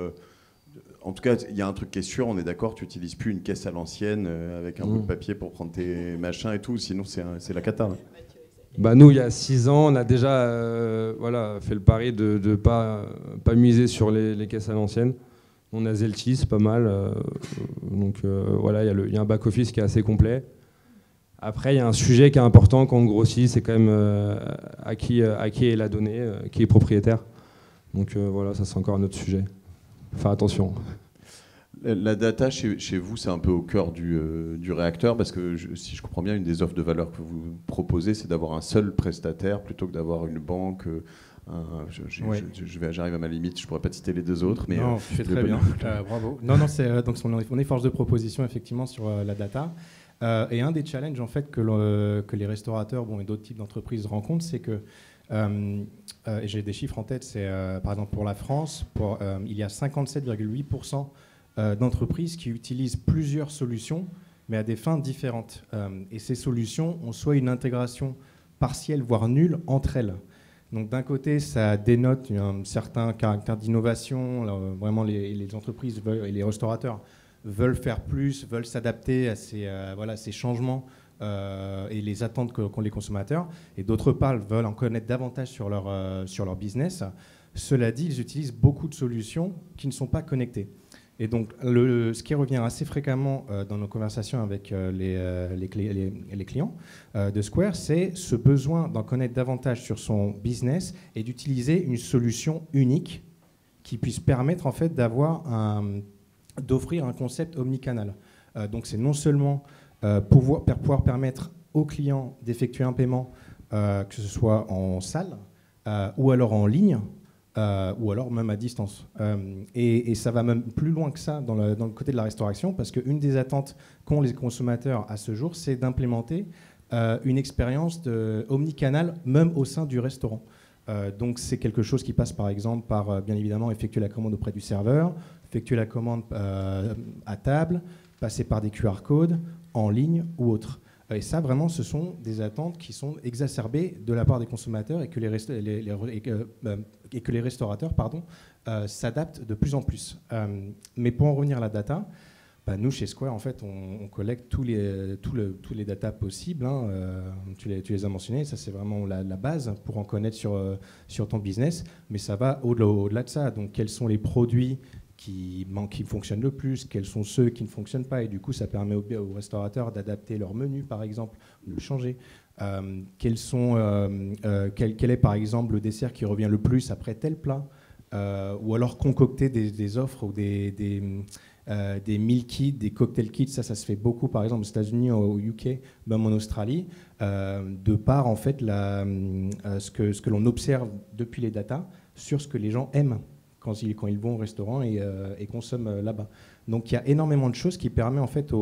en tout cas, il y a un truc qui est sûr, on est d'accord, tu n'utilises plus une caisse à l'ancienne avec un bout de papier pour prendre tes machins et tout, sinon c'est la cata. Hein. Bah nous, il y a 6 ans, on a déjà fait le pari de ne pas miser sur les caisses à l'ancienne. On a Zelti, c'est pas mal. Donc voilà, il y a un back-office qui est assez complet. Après, il y a un sujet qui est important quand on grossit, c'est quand même à qui est la donnée, qui est propriétaire. Donc voilà, ça c'est encore un autre sujet. Faire attention. La data, chez vous, c'est un peu au cœur du réacteur, parce que si je comprends bien, une des offres de valeur que vous proposez, c'est d'avoir un seul prestataire plutôt que d'avoir une banque. J'arrive à ma limite, je ne pourrais pas citer les deux autres. Mais tu fais très bien, bravo. Donc on est force de proposition effectivement sur la data. Et un des challenges en fait, que les restaurateurs et d'autres types d'entreprises rencontrent, c'est que, et j'ai des chiffres en tête, c'est par exemple pour la France, il y a 57,8% d'entreprises qui utilisent plusieurs solutions, mais à des fins différentes. Et ces solutions ont soit une intégration partielle, voire nulle, entre elles. Donc d'un côté, ça dénote un certain caractère d'innovation. Vraiment, les entreprises et les restaurateurs veulent faire plus, veulent s'adapter à ces changements et les attentes qu'ont les consommateurs. Et d'autre part, veulent en connaître davantage sur leur business. Cela dit, ils utilisent beaucoup de solutions qui ne sont pas connectées. Et donc, ce qui revient assez fréquemment dans nos conversations avec les clients de Square, c'est ce besoin d'en connaître davantage sur son business et d'utiliser une solution unique qui puisse permettre en fait d'offrir un concept omnicanal. Donc, c'est non seulement pouvoir permettre aux clients d'effectuer un paiement, que ce soit en salle ou alors en ligne, ou alors même à distance. Et ça va même plus loin que ça dans le côté de la restauration, parce qu'une des attentes qu'ont les consommateurs à ce jour, c'est d'implémenter une expérience omnicanal, même au sein du restaurant. Donc c'est quelque chose qui passe par exemple par, bien évidemment, effectuer la commande auprès du serveur, effectuer la commande à table, passer par des QR codes, en ligne ou autre. Et ça, vraiment, ce sont des attentes qui sont exacerbées de la part des consommateurs et que les restaurateurs s'adaptent de plus en plus. Mais pour en revenir à la data, nous, chez Square, en fait, on collecte tous les data possibles. Tu les as mentionnés, ça, c'est vraiment la base pour en connaître sur ton business. Mais ça va au-delà de ça. Donc, quels sont les produits qui fonctionnent le plus, quels sont ceux qui ne fonctionnent pas, et du coup ça permet aux restaurateurs d'adapter leur menu par exemple, de le changer. Quel est par exemple le dessert qui revient le plus après tel plat, ou alors concocter des offres ou des meal kits, des cocktail kits, ça se fait beaucoup par exemple aux États-Unis, au UK, même en Australie, de par en fait ce que l'on observe depuis les datas sur ce que les gens aiment quand ils vont au restaurant et consomment là-bas. Donc il y a énormément de choses qui permettent en fait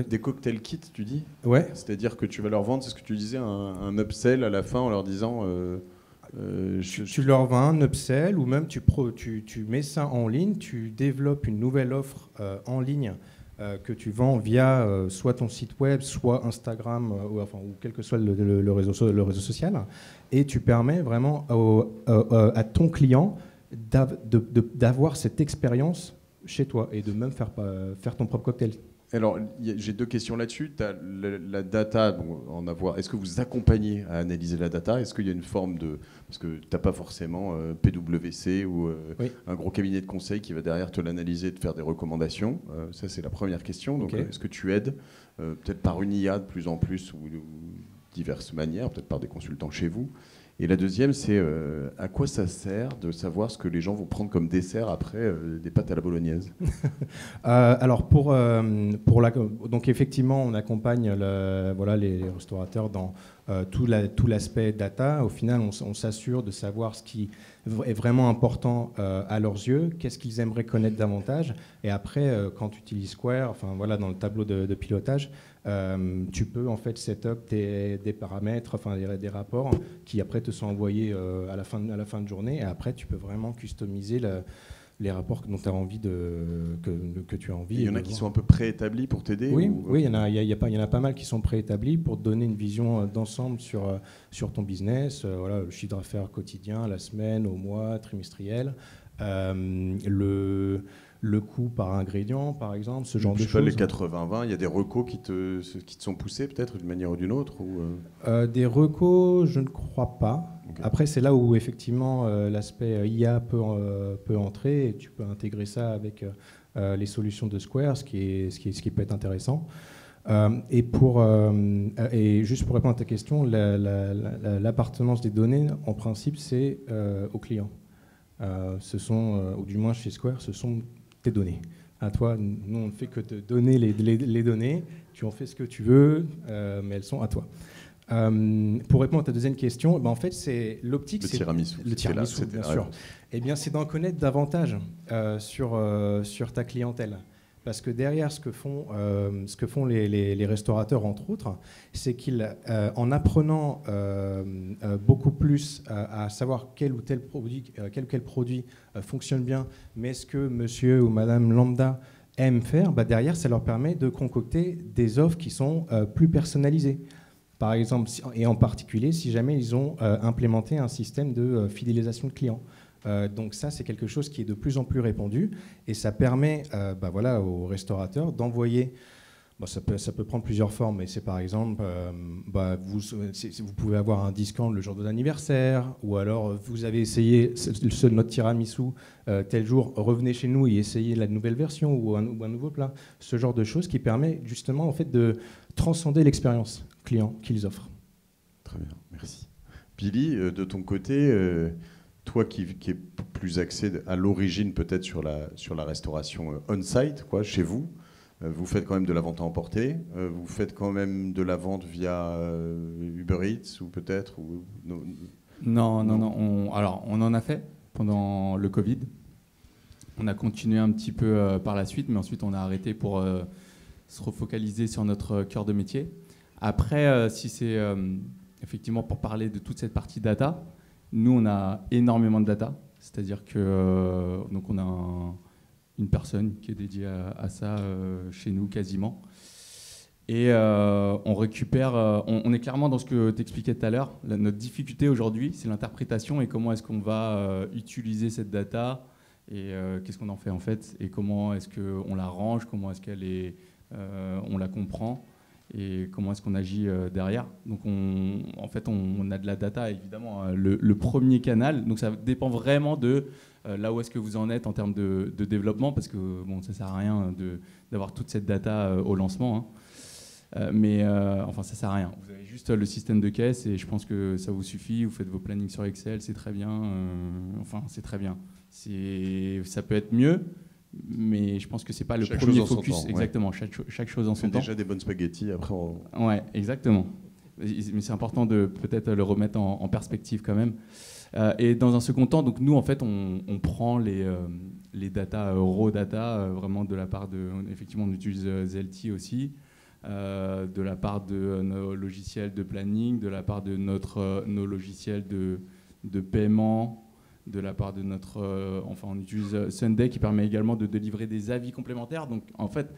Des cocktail kits, tu dis ? Ouais. C'est-à-dire que tu vas leur vendre, c'est ce que tu disais, un upsell à la fin en leur disant... Tu leur vends un upsell, ou même tu mets ça en ligne, tu développes une nouvelle offre en ligne que tu vends via soit ton site web, soit Instagram, ou quel que soit le réseau social, et tu permets vraiment à ton client d'avoir cette expérience chez toi et de même faire ton propre cocktail. Alors, j'ai deux questions là-dessus. Tu as la data, est-ce que vous accompagnez à analyser la data ? Est-ce qu'il y a une forme de... Parce que tu n'as pas forcément PwC ou oui, un gros cabinet de conseil qui va derrière te l'analyser et te faire des recommandations. Ça, c'est la première question. Donc, okay. Est-ce que tu aides, peut-être par une IA de plus en plus, ou diverses manières, peut-être par des consultants chez vous ? Et la deuxième, c'est à quoi ça sert de savoir ce que les gens vont prendre comme dessert après des pâtes à la bolognaise ? Alors, donc effectivement, on accompagne les restaurateurs dans tout l'aspect data. Au final, on s'assure de savoir ce qui est vraiment important à leurs yeux, qu'est-ce qu'ils aimeraient connaître davantage. Et après, quand tu utilises Square, dans le tableau de pilotage, tu peux en fait set up des paramètres, des rapports qui après te sont envoyés à la fin de journée, et après tu peux vraiment customiser les rapports dont tu as envie que tu as envie. Il y en a qui sont un peu préétablis pour t'aider ? Oui, il y en a pas mal qui sont préétablis pour te donner une vision d'ensemble sur ton business, le chiffre d'affaires quotidien, la semaine, au mois, trimestriel, le coût par ingrédient, par exemple, ce genre de choses. Les 80-20, il y a des recos qui te sont poussés peut-être d'une manière ou d'une autre Des recos, je ne crois pas. Okay. Après, c'est là où effectivement l'aspect IA peut entrer, et tu peux intégrer ça avec les solutions de Square, ce qui peut être intéressant. Et juste pour répondre à ta question, l'appartenance des données, en principe, c'est aux clients. Ou du moins chez Square, ce sont tes données. À toi, nous, on ne fait que te donner les données. Tu en fais ce que tu veux, mais elles sont à toi. Pour répondre à ta deuxième question, en fait, c'est l'optique. Le tiramisu. Le tiramisu, bien sûr. Eh bien, c'est d'en connaître davantage sur ta clientèle. Parce que derrière ce que font les restaurateurs, entre autres, c'est qu'ils, en apprenant beaucoup plus à savoir quel ou tel produit fonctionne bien, mais ce que monsieur ou madame lambda aime faire, derrière, ça leur permet de concocter des offres qui sont plus personnalisées. Par exemple, et en particulier, si jamais ils ont implémenté un système de fidélisation de clients. Donc ça, c'est quelque chose qui est de plus en plus répandu et ça permet aux restaurateurs d'envoyer, ça peut prendre plusieurs formes, mais c'est par exemple, vous pouvez avoir un discount le jour de l'anniversaire, ou alors vous avez essayé notre tiramisu tel jour, revenez chez nous et essayez la nouvelle version ou un nouveau plat. Ce genre de choses qui permet justement en fait, de transcender l'expérience client qu'ils offrent. Très bien, merci. Billy, de ton côté... toi qui est plus axé à l'origine peut-être sur la restauration on-site, chez vous, vous faites quand même de la vente à emporter, vous faites quand même de la vente via Uber Eats ou peut-être Non. On en a fait pendant le Covid. On a continué un petit peu par la suite, mais ensuite on a arrêté pour se refocaliser sur notre cœur de métier. Après, si c'est effectivement pour parler de toute cette partie data, nous, on a énormément de data, c'est-à-dire que donc on a une personne qui est dédiée à ça chez nous quasiment. Et on récupère, on est clairement dans ce que tu expliquais tout à l'heure. Notre difficulté aujourd'hui, c'est l'interprétation et comment est-ce qu'on va utiliser cette data et qu'est-ce qu'on en fait en fait et comment est-ce qu'on la range, comment est-ce qu'elle est, on la comprend. Et comment est-ce qu'on agit derrière. Donc on a de la data, évidemment, le premier canal. Donc ça dépend vraiment de là où est-ce que vous en êtes en termes de développement, parce que ça ne sert à rien d'avoir toute cette data au lancement. Ça ne sert à rien. Vous avez juste le système de caisse et je pense que ça vous suffit. Vous faites vos plannings sur Excel, c'est très bien. C'est très bien. Ça peut être mieux. Mais je pense que c'est pas le premier focus. Exactement, chaque chose en son temps. Déjà des bonnes spaghettis, après Ouais, exactement. Mais c'est important de peut-être le remettre en perspective quand même. Et dans un second temps, donc nous en fait on prend les data, raw data, vraiment de la part de, effectivement on utilise Zelty aussi, de la part de nos logiciels de planning, de la part de nos logiciels de paiement, de la part de notre... on utilise Sunday qui permet également de délivrer des avis complémentaires. Donc, en fait,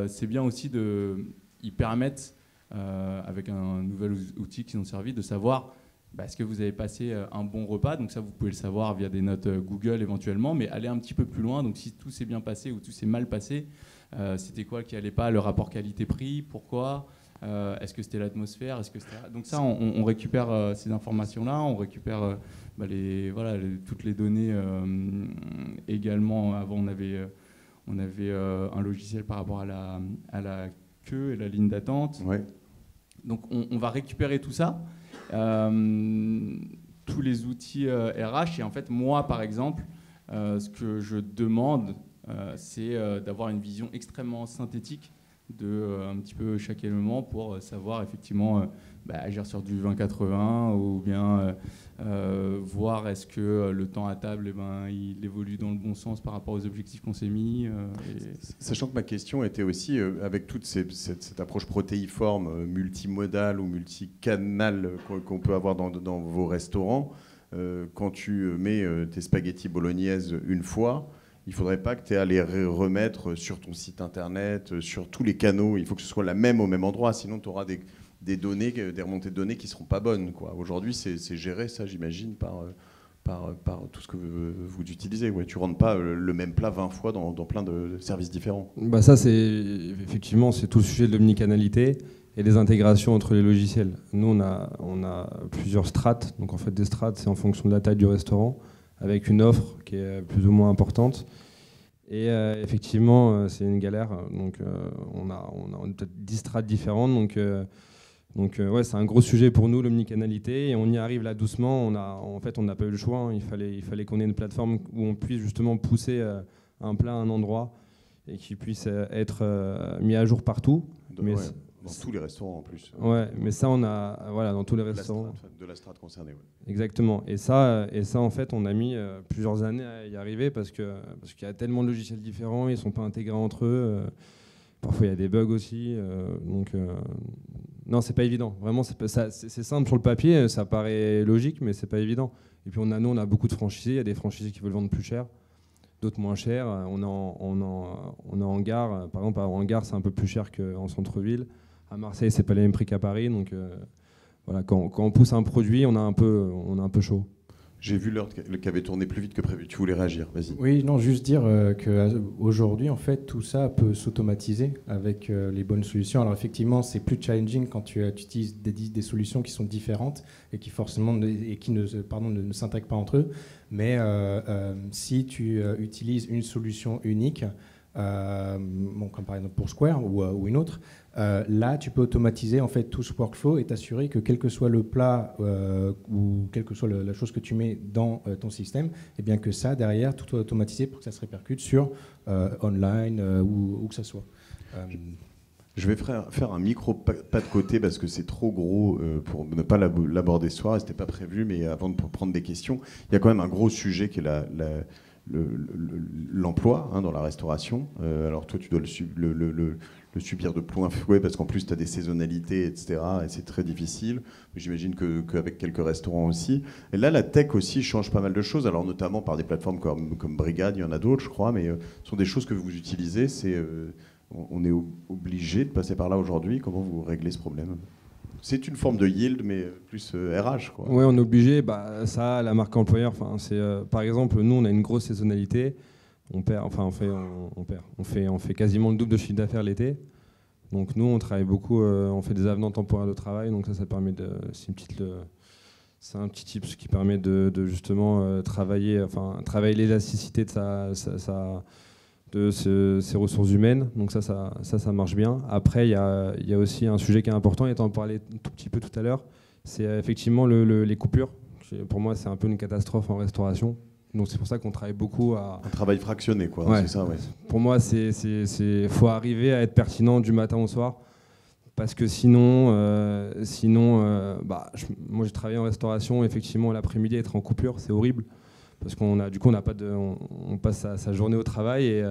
c'est bien aussi ils permettent, avec un nouvel outil qui nous servi, de savoir est-ce que vous avez passé un bon repas. Donc ça, vous pouvez le savoir via des notes Google éventuellement, mais aller un petit peu plus loin. Donc si tout s'est bien passé ou tout s'est mal passé, c'était quoi qui n'allait pas, le rapport qualité-prix, pourquoi est-ce que c'était l'atmosphère, Donc ça, on récupère ces informations-là, on récupère toutes les données également. Avant, on avait un logiciel par rapport à la queue et la ligne d'attente. Ouais. Donc on va récupérer tout ça, tous les outils RH. Et en fait, moi, par exemple, ce que je demande, c'est d'avoir une vision extrêmement synthétique de un petit peu chaque élément pour savoir effectivement agir sur du 20-80 ou bien voir est-ce que le temps à table il évolue dans le bon sens par rapport aux objectifs qu'on s'est mis. Sachant que ma question était aussi avec toute cette approche protéiforme, multimodale ou multicanale qu'on peut avoir dans vos restaurants, quand tu mets tes spaghettis bolognaises une fois, il ne faudrait pas que tu aies à les remettre sur ton site internet, sur tous les canaux. Il faut que ce soit la même au même endroit, sinon tu auras des données, des remontées de données qui ne seront pas bonnes. Aujourd'hui, c'est géré, ça, j'imagine, par tout ce que vous utilisez. Ouais, tu ne rentres pas le même plat 20 fois dans plein de services différents. Ça, effectivement, c'est tout le sujet de l'omnicanalité et des intégrations entre les logiciels. Nous, on a plusieurs strates. Donc, en fait, des strates, c'est en fonction de la taille du restaurant, avec une offre qui est plus ou moins importante. Et effectivement, c'est une galère. Donc, on a peut-être 10 strates différentes. Donc c'est un gros sujet pour nous, l'omnicanalité. Et on y arrive là doucement. On n'a pas eu le choix. Hein. Il fallait qu'on ait une plateforme où on puisse justement pousser un plat à un endroit et qui puisse être mis à jour partout. Dans tous les restaurants en plus. Ouais, mais ça, on a, voilà, dans tous les restaurants. De la strate concernée, ouais. Exactement. Et ça, en fait, on a mis plusieurs années à y arriver parce qu'il y a tellement de logiciels différents, ils ne sont pas intégrés entre eux. Parfois, il y a des bugs aussi. Donc, non, c'est pas évident. Vraiment, c'est simple sur le papier, ça paraît logique, mais c'est pas évident. Et puis, nous, on a beaucoup de franchisés. Il y a des franchisés qui veulent vendre plus cher, d'autres moins cher. On a en gare, par exemple, en gare, c'est un peu plus cher qu'en centre-ville. À Marseille, c'est pas les mêmes prix qu'à Paris. Donc, voilà, quand on pousse un produit, on a un peu chaud. J'ai vu l'heure qui avait tourné plus vite que prévu. Tu voulais réagir, vas-y. Oui, non, juste dire qu'aujourd'hui, en fait, tout ça peut s'automatiser avec les bonnes solutions. Alors effectivement, c'est plus challenging quand tu utilises des solutions qui sont différentes et qui forcément ne s'intègrent pas entre eux. Mais si tu utilises une solution unique, comme par exemple pour Square ou une autre, là tu peux automatiser en fait tout ce workflow et t'assurer que quel que soit le plat ou quelle que soit la chose que tu mets dans ton système, et bien que ça derrière tout soit automatisé pour que ça se répercute sur online où que ça soit. Je vais faire un micro pas de côté parce que c'est trop gros pour ne pas l'aborder ce soir et c'était pas prévu, mais avant de prendre des questions, il y a quand même un gros sujet qui est l'emploi dans la restauration. Alors toi, tu dois le subir de plein fouet parce qu'en plus, tu as des saisonnalités, etc. Et c'est très difficile. J'imagine qu'avec quelques restaurants aussi. Et là, la tech aussi change pas mal de choses. Alors notamment par des plateformes comme Brigade, il y en a d'autres, je crois, mais ce sont des choses que vous utilisez. On est obligé de passer par là aujourd'hui. Comment vous réglez ce problème ? C'est une forme de yield, mais plus RH, quoi. Oui, on est obligé. Ça, la marque employeur, par exemple, nous, on a une grosse saisonnalité. On fait quasiment le double de chiffre d'affaires l'été. Donc nous, on travaille beaucoup, on fait des avenants temporaires de travail. Donc ça permet c'est un petit tip qui permet de justement travailler l'élasticité de ses ressources humaines. Donc ça marche bien. Après, il y a aussi un sujet qui est important, et tu en parlais un tout petit peu tout à l'heure, c'est effectivement les coupures. Pour moi, c'est un peu une catastrophe en restauration. Donc c'est pour ça qu'on travaille beaucoup à... Un travail fractionné, quoi. Ouais. C'est ça, ouais. Pour moi, faut arriver à être pertinent du matin au soir. Parce que sinon, moi j'ai travaillé en restauration, effectivement l'après-midi être en coupure, c'est horrible. Parce qu'on passe sa journée au travail et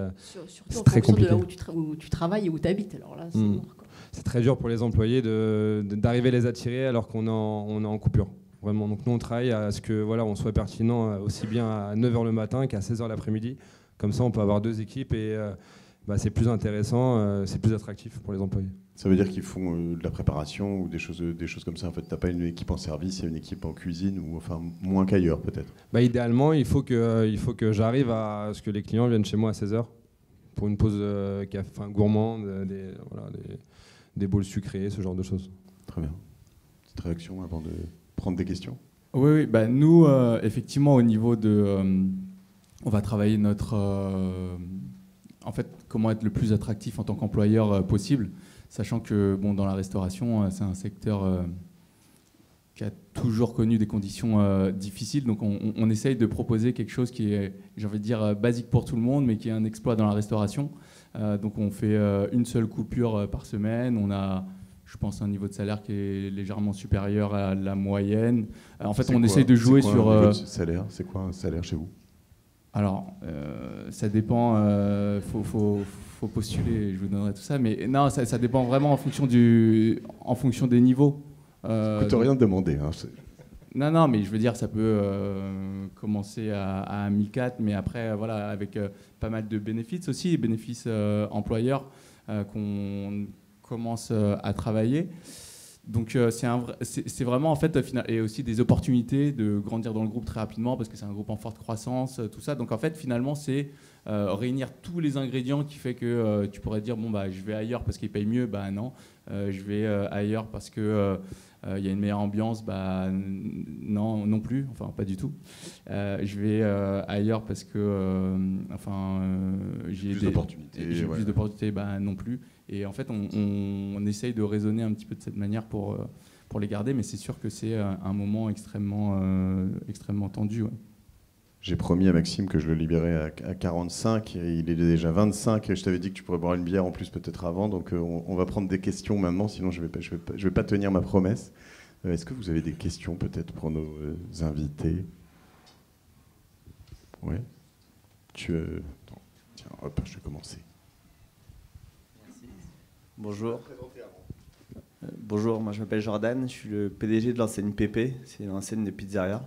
c'est très compliqué. Surtout de là où tu travailles et où tu habites. Alors là, c'est mort, quoi. C'est très dur pour les employés d'arriver à les attirer alors qu'on est en coupure. Vraiment. Donc nous on travaille à ce que on soit pertinent aussi bien à 9h le matin qu'à 16h l'après-midi. Comme ça on peut avoir deux équipes et c'est plus intéressant, c'est plus attractif pour les employés. Ça veut dire qu'ils font de la préparation ou des choses comme ça. En fait, t'as pas une équipe en service, il y a une équipe en cuisine ou moins qu'ailleurs peut-être. Idéalement, il faut que j'arrive à ce que les clients viennent chez moi à 16h pour une pause gourmande, des bols sucrés, ce genre de choses. Très bien. Petite réaction avant de prendre des questions. Oui. Nous, effectivement, au niveau de... on va travailler en fait, comment être le plus attractif en tant qu'employeur possible, sachant que dans la restauration, c'est un secteur qui a toujours connu des conditions difficiles. Donc on essaye de proposer quelque chose qui est, j'ai envie de dire, basique pour tout le monde, mais qui est un exploit dans la restauration. Donc on fait une seule coupure par semaine. On a, je pense, un niveau de salaire qui est légèrement supérieur à la moyenne. En fait, on essaye de jouer sur... salaire. C'est quoi un salaire chez vous ? Alors, ça dépend, faut postuler, je vous donnerai tout ça, mais non, ça dépend vraiment en fonction des niveaux. Ça coûte rien de demander. Non, mais je veux dire, ça peut commencer à 1004, mais après, avec pas mal de bénéfices aussi, bénéfices employeurs qu'on commence à travailler. Donc c'est vraiment en fait et aussi des opportunités de grandir dans le groupe très rapidement parce que c'est un groupe en forte croissance, tout ça. Donc en fait finalement c'est réunir tous les ingrédients qui fait que tu pourrais dire je vais ailleurs parce qu'ils payent mieux, non, je vais ailleurs parce que il y a une meilleure ambiance, non plus, enfin pas du tout. Je vais ailleurs parce que j'ai plus d'opportunités, plus d'opportunités, non plus. Et en fait, on essaye de raisonner un petit peu de cette manière pour les garder, mais c'est sûr que c'est un moment extrêmement tendu. Ouais. J'ai promis à Maxime que je le libérais à 45 et il est déjà 25 et je t'avais dit que tu pourrais boire une bière en plus peut-être avant, donc on va prendre des questions maintenant, sinon je vais pas tenir ma promesse. Est-ce que vous avez des questions peut-être pour nos invités? Ouais. Tiens, hop, je vais commencer. Merci. Bonjour. Bonjour, moi je m'appelle Jordan, je suis le PDG de l'enseigne PP, c'est une enseigne de pizzeria.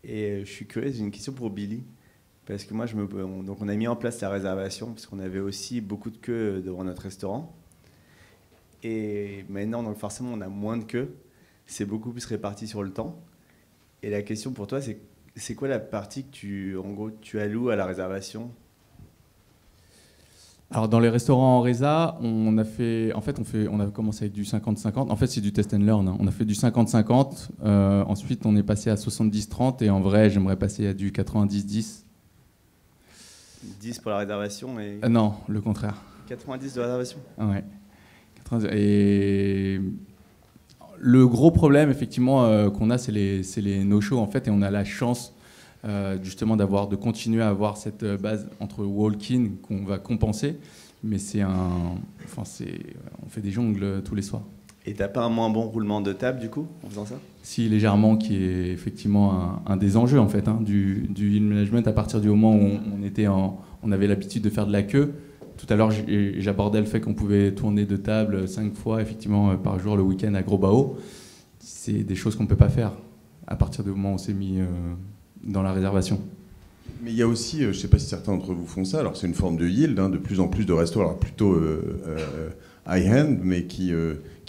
Et je suis curieux, j'ai une question pour Billy. Parce que moi, donc on a mis en place la réservation, parce qu'on avait aussi beaucoup de queues devant notre restaurant. Et maintenant, donc forcément, on a moins de queues. C'est beaucoup plus réparti sur le temps. Et la question pour toi, c'est quoi la partie que tu alloues à la réservation? Alors dans les restaurants en résa, on a commencé avec du 50-50. En fait, c'est du test and learn, hein. On a fait du 50-50. Ensuite, on est passé à 70-30. Et en vrai, j'aimerais passer à du 90-10. 10 pour la réservation et... Non, le contraire. 90 de réservation? Ouais. Et le gros problème, effectivement, qu'on a, c'est les no-shows, en fait. Et on a la chance... justement de continuer à avoir cette base entre walk-in qu'on va compenser, mais on fait des jongles tous les soirs. Et t'as pas un moins bon roulement de table du coup en faisant ça? Si, légèrement, qui est effectivement un des enjeux en fait, hein, du yield management à partir du moment où on avait l'habitude de faire de la queue. Tout à l'heure, j'abordais le fait qu'on pouvait tourner de table 5 fois effectivement par jour le week-end à Gros Bao. C'est des choses qu'on ne peut pas faire à partir du moment où on s'est mis dans la réservation. Mais il y a aussi, je ne sais pas si certains d'entre vous font ça, alors c'est une forme de yield, hein, de plus en plus de restos, alors plutôt high-end, mais qui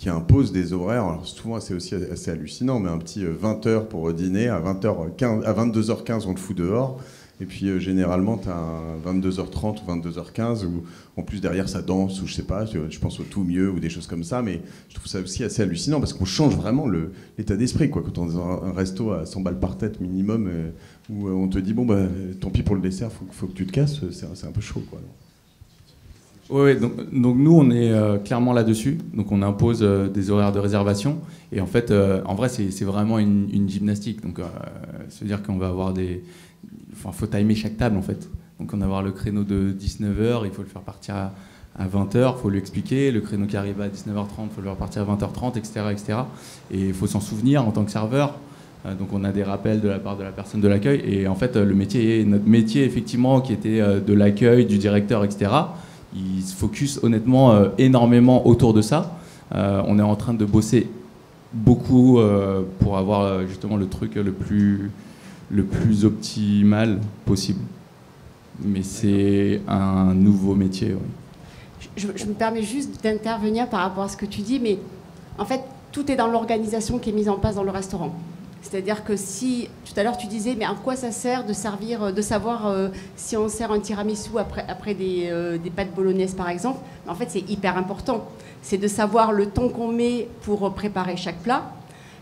imposent des horaires, alors souvent c'est aussi assez hallucinant, mais un petit 20h pour dîner, à 22h15 on le fout dehors, et puis généralement tu as un 22h30 ou 22h15, où en plus derrière ça danse, ou je sais pas, je pense au tout mieux, ou des choses comme ça, mais je trouve ça aussi assez hallucinant, parce qu'on change vraiment l'état d'esprit, quoi. Quand on est dans un resto à 100 balles par tête minimum, où on te dit, bon, bah, tant pis pour le dessert, faut que tu te casses, c'est un peu chaud, quoi. Oui, donc nous, on est clairement là-dessus. Donc, on impose des horaires de réservation. Et en fait, en vrai, c'est vraiment une gymnastique. Donc, c'est-à-dire qu'on va avoir faut timer chaque table, en fait. Donc, on va avoir le créneau de 19h, il faut le faire partir à 20h, il faut lui expliquer. Le créneau qui arrive à 19h30, il faut le faire partir à 20h30, etc., etc. Et il faut s'en souvenir en tant que serveur. Donc on a des rappels de la part de la personne de l'accueil. Et en fait, notre métier, effectivement, qui était de l'accueil, du directeur, etc., il se focus honnêtement énormément autour de ça. On est en train de bosser beaucoup pour avoir justement le truc le plus optimal possible. Mais c'est un nouveau métier. Oui. Je me permets juste d'intervenir par rapport à ce que tu dis, mais en fait, tout est dans l'organisation qui est mise en place dans le restaurant. C'est-à-dire que si, tout à l'heure tu disais, mais à quoi ça sert de savoir si on sert un tiramisu après des pâtes bolognaises par exemple, en fait c'est hyper important. C'est de savoir le temps qu'on met pour préparer chaque plat.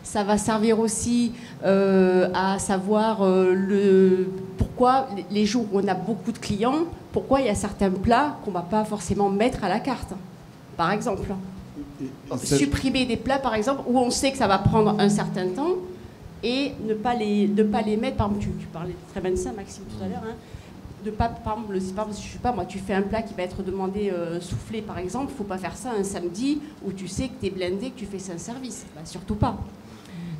Ça va servir aussi à savoir pourquoi les jours où on a beaucoup de clients, pourquoi il y a certains plats qu'on ne va pas forcément mettre à la carte, par exemple. Supprimer des plats par exemple où on sait que ça va prendre un certain temps, et ne pas les mettre, par exemple, tu parlais très bien de ça, Maxime, tout à l'heure, hein, de pas, par exemple, je sais pas, moi, tu fais un plat qui va être demandé soufflé, par exemple, il ne faut pas faire ça un samedi où tu sais que tu es blindé, que tu fais ça un service, bah, surtout pas.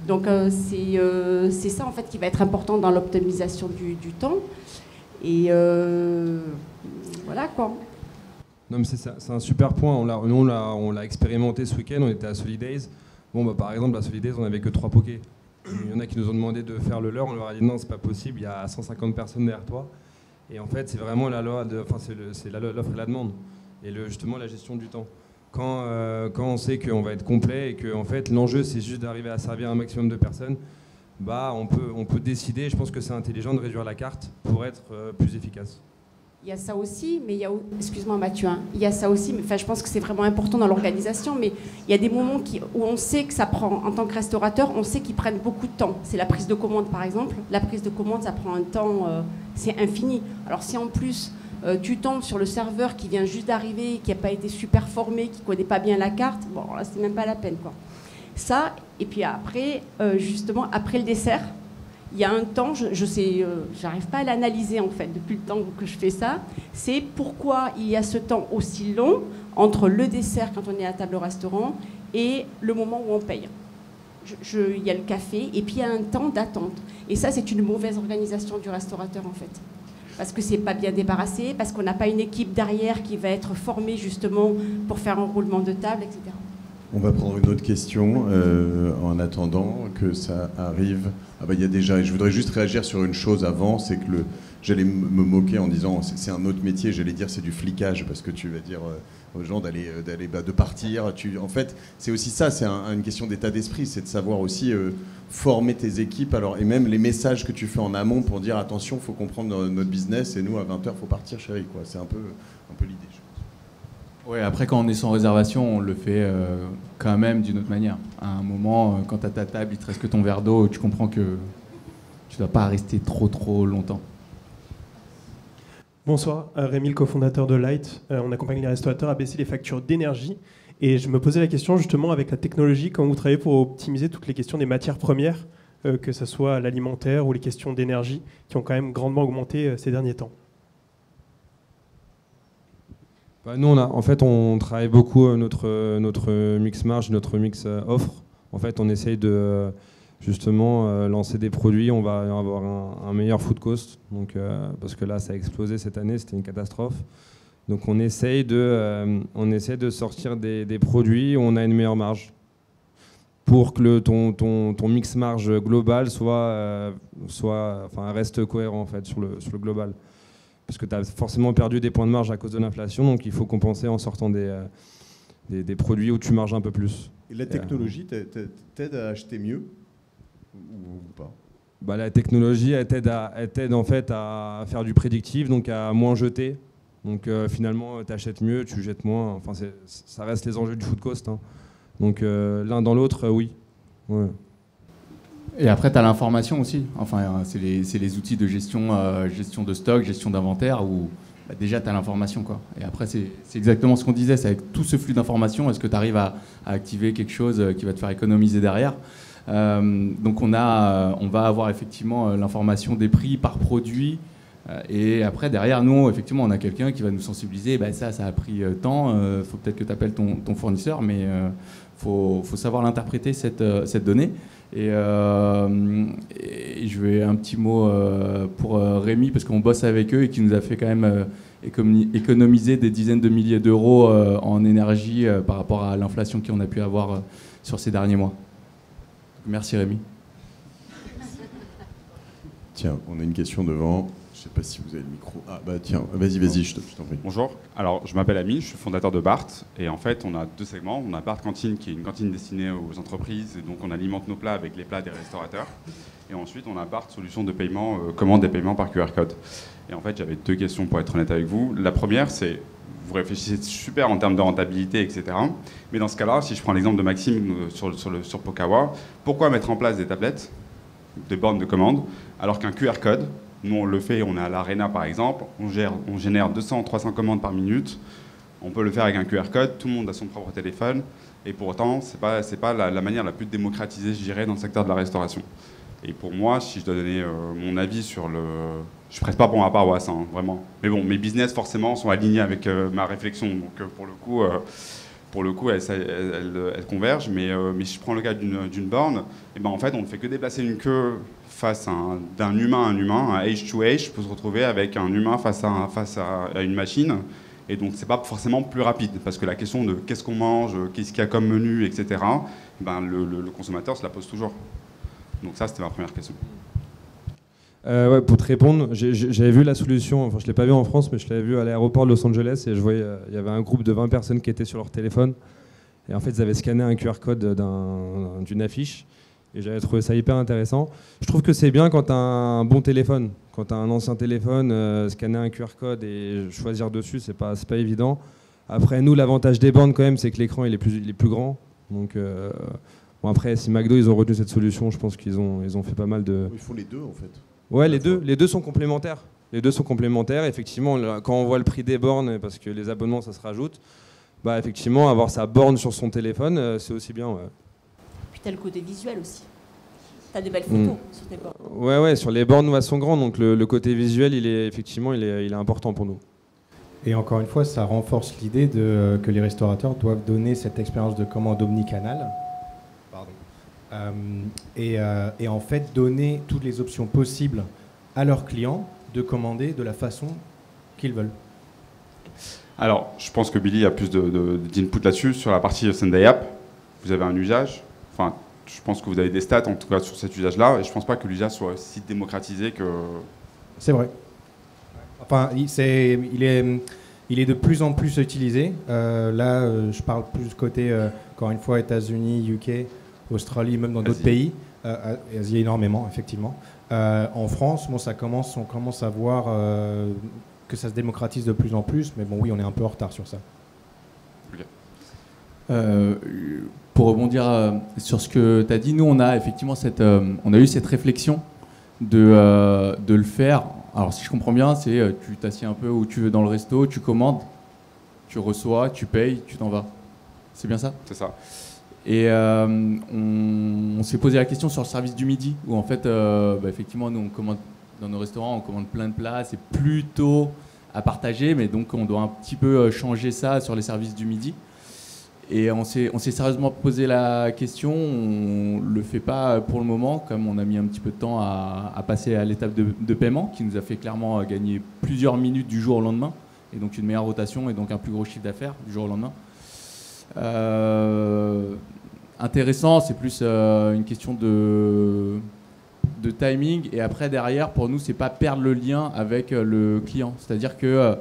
Donc c'est ça, en fait, qui va être important dans l'optimisation du temps, et voilà, quoi. Non, mais c'est un super point, on l'a expérimenté ce week-end, on était à Solidays. Bon, bah, par exemple, à Solidays, on n'avait que 3 pokés. Il y en a qui nous ont demandé de faire le leur, on leur a dit non, c'est pas possible, il y a 150 personnes derrière toi. Et en fait, c'est vraiment la loi, c'est l'offre et la demande. Et justement, la gestion du temps. Quand on sait qu'on va être complet et que en fait, l'enjeu, c'est juste d'arriver à servir un maximum de personnes, bah, on peut décider, je pense que c'est intelligent de réduire la carte pour être plus efficace. Il y a ça aussi, mais excuse-moi Mathieu, hein, il y a ça aussi, mais je pense que c'est vraiment important dans l'organisation, mais il y a des moments où on sait que ça prend, en tant que restaurateur, on sait qu'ils prennent beaucoup de temps. C'est la prise de commande par exemple. La prise de commande, ça prend un temps, c'est infini. Alors si en plus tu tombes sur le serveur qui vient juste d'arriver, qui n'a pas été super formé, qui ne connaît pas bien la carte, bon là c'est même pas la peine, quoi. Ça, et puis après, justement, après le dessert, il y a un temps, je sais, j'arrive pas à l'analyser en fait depuis le temps que je fais ça, c'est pourquoi il y a ce temps aussi long entre le dessert quand on est à table au restaurant et le moment où on paye. Il y a le café et puis il y a un temps d'attente. Et ça, c'est une mauvaise organisation du restaurateur en fait. Parce que c'est pas bien débarrassé, parce qu'on n'a pas une équipe derrière qui va être formée justement pour faire un roulement de table, etc. On va prendre une autre question en attendant que ça arrive. Ah bah il y a déjà, et je voudrais juste réagir sur une chose avant, c'est que j'allais me moquer en disant c'est un autre métier, j'allais dire c'est du flicage, parce que tu vas dire aux gens de partir. En fait, c'est aussi ça, c'est une question d'état d'esprit, c'est de savoir aussi former tes équipes, alors, et même les messages que tu fais en amont pour dire attention, il faut comprendre notre business, et nous à 20h, il faut partir chérie, quoi. C'est un peu l'idée. Ouais, après, quand on est sans réservation, on le fait quand même d'une autre manière. À un moment, quand tu as ta table, il te reste que ton verre d'eau, tu comprends que tu ne dois pas rester trop longtemps. Bonsoir, Rémi, le cofondateur de Light. On accompagne les restaurateurs à baisser les factures d'énergie. Et je me posais la question justement avec la technologie, comment vous travaillez pour optimiser toutes les questions des matières premières, que ce soit l'alimentaire ou les questions d'énergie, qui ont quand même grandement augmenté ces derniers temps. Nous, on travaille beaucoup notre mix marge, notre mix offre. En fait, on essaye de justement lancer des produits. On va avoir un meilleur food cost, donc, parce que là, ça a explosé cette année, c'était une catastrophe. Donc, on essaye de sortir des produits où on a une meilleure marge pour que ton mix marge global reste cohérent en fait, sur le global. Parce que tu as forcément perdu des points de marge à cause de l'inflation, donc il faut compenser en sortant des produits où tu marges un peu plus. Et la technologie t'aide à acheter mieux ou pas? La technologie, elle t'aide en fait à faire du prédictif, donc à moins jeter. Donc finalement, tu achètes mieux, tu jettes moins. Enfin, ça reste les enjeux du food cost. Hein. Donc l'un dans l'autre, oui. Ouais. Et après, tu as l'information aussi. Enfin, c'est les outils de gestion de stock, gestion d'inventaire, où déjà, tu as l'information, quoi. Et après, c'est exactement ce qu'on disait. C'est avec tout ce flux d'informations, est-ce que tu arrives à activer quelque chose qui va te faire économiser derrière? Donc, on va avoir effectivement l'information des prix par produit. Et après, derrière, nous, effectivement, on a quelqu'un qui va nous sensibiliser. Ça a pris tant. Faut peut-être que tu appelles ton fournisseur, mais faut savoir l'interpréter, cette donnée. Et je vais un petit mot pour Rémi, parce qu'on bosse avec eux et qui nous a fait quand même économiser des dizaines de milliers d'euros en énergie par rapport à l'inflation qu'on a pu avoir sur ces derniers mois. Merci Rémi. Tiens, on a une question devant. Je ne sais pas si vous avez le micro. Ah bah tiens, vas-y, je t'en prie. Bonjour, alors je m'appelle Ami, je suis fondateur de Bart, et en fait on a deux segments. On a Bart Cantine qui est une cantine destinée aux entreprises, et donc on alimente nos plats avec les plats des restaurateurs. Et ensuite on a Bart Solutions de paiement, commande et paiement par QR code. Et en fait j'avais deux questions pour être honnête avec vous. La première c'est, vous réfléchissez super en termes de rentabilité, etc. Mais dans ce cas-là, si je prends l'exemple de Maxime sur Pokawa, pourquoi mettre en place des tablettes, des bornes de commande, alors qu'un QR code, nous, on le fait, on est à l'Arena par exemple, on génère 200-300 commandes par minute. On peut le faire avec un QR code, tout le monde a son propre téléphone. Et pour autant, ce n'est pas la manière la plus démocratisée, je dirais, dans le secteur de la restauration. Et pour moi, si je dois donner mon avis sur le... Je ne presse pas pour ma paroisse, hein, vraiment. Mais bon, mes business, forcément, sont alignés avec ma réflexion. Donc, pour le coup, elles convergent. Mais si je prends le cas d'une borne, et en fait, on ne fait que déplacer une queue face d'un humain à un humain, un age to age, peut se retrouver avec un humain face à une machine. Et donc, c'est pas forcément plus rapide, parce que la question de qu'est-ce qu'on mange, qu'est-ce qu'il y a comme menu, etc., le consommateur se la pose toujours. Donc ça, c'était ma première question. Ouais, pour te répondre, j'avais vu la solution, enfin je ne l'ai pas vu en France, mais je l'avais vu à l'aéroport de Los Angeles, et je voyais, il y avait un groupe de 20 personnes qui étaient sur leur téléphone, et en fait, ils avaient scanné un QR code d'une affiche, et j'avais trouvé ça hyper intéressant. Je trouve que c'est bien quand tu as un bon téléphone, quand tu as un ancien téléphone, scanner un QR code et choisir dessus, c'est pas évident. Après, nous, l'avantage des bornes, quand même, c'est que l'écran il est plus grand. Donc, bon, après, si McDo, ils ont retenu cette solution, je pense qu'ils ont fait pas mal de... Ils font les deux, en fait. Ouais, les deux sont complémentaires. Les deux sont complémentaires. Effectivement, quand on voit le prix des bornes, parce que les abonnements, ça se rajoute, effectivement, avoir sa borne sur son téléphone, c'est aussi bien. Ouais. Puis tu as le côté visuel aussi. Tu as des belles photos sur tes bords. Ouais, sur les bords, nous, elles sont grandes, donc le côté visuel, il est important pour nous. Et encore une fois, ça renforce l'idée que les restaurateurs doivent donner cette expérience de commande omnicanal. Et en fait, donner toutes les options possibles à leurs clients de commander de la façon qu'ils veulent. Alors, je pense que Billy a plus d'input là-dessus. Sur la partie Sunday App, vous avez un usage. Enfin, je pense que vous avez des stats, en tout cas, sur cet usage-là. Et je ne pense pas que l'usage soit si démocratisé que... C'est vrai. Enfin, il est de plus en plus utilisé. Là, je parle plus côté, encore une fois, États-Unis, UK, Australie, même dans d'autres pays. Asie énormément, effectivement. En France, bon, on commence à voir que ça se démocratise de plus en plus. Mais bon, oui, on est un peu en retard sur ça. Pour rebondir sur ce que tu as dit, nous, on a effectivement on a eu cette réflexion de le faire. Alors, si je comprends bien, c'est tu t'assieds un peu où tu veux dans le resto, tu commandes, tu reçois, tu payes, tu t'en vas. C'est bien ça ? C'est ça. Et on s'est posé la question sur le service du midi, où en fait, effectivement, nous, on commande dans nos restaurants, on commande plein de plats, c'est plutôt à partager, mais donc on doit un petit peu changer ça sur les services du midi. Et on s'est sérieusement posé la question, on ne le fait pas pour le moment, comme on a mis un petit peu de temps à passer à l'étape de paiement, qui nous a fait clairement gagner plusieurs minutes du jour au lendemain, et donc une meilleure rotation, et donc un plus gros chiffre d'affaires du jour au lendemain. Intéressant, c'est plus une question de timing, et après derrière, pour nous, c'est pas perdre le lien avec le client. C'est-à-dire que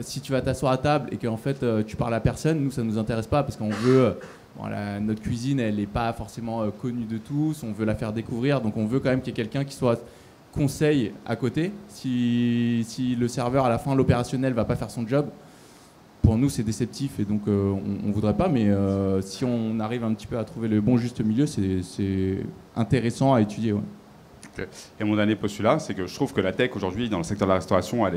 si tu vas t'asseoir à table et qu'en fait tu parles à personne, nous ça nous intéresse pas parce qu'on veut, notre cuisine elle n'est pas forcément connue de tous, on veut la faire découvrir, donc on veut quand même qu'il y ait quelqu'un qui soit conseil à côté. Si le serveur à la fin, l'opérationnel va pas faire son job, pour nous c'est déceptif et donc on voudrait pas, mais si on arrive un petit peu à trouver le bon juste milieu, c'est intéressant à étudier. Ouais. Et mon dernier postulat, c'est que je trouve que la tech aujourd'hui dans le secteur de la restauration,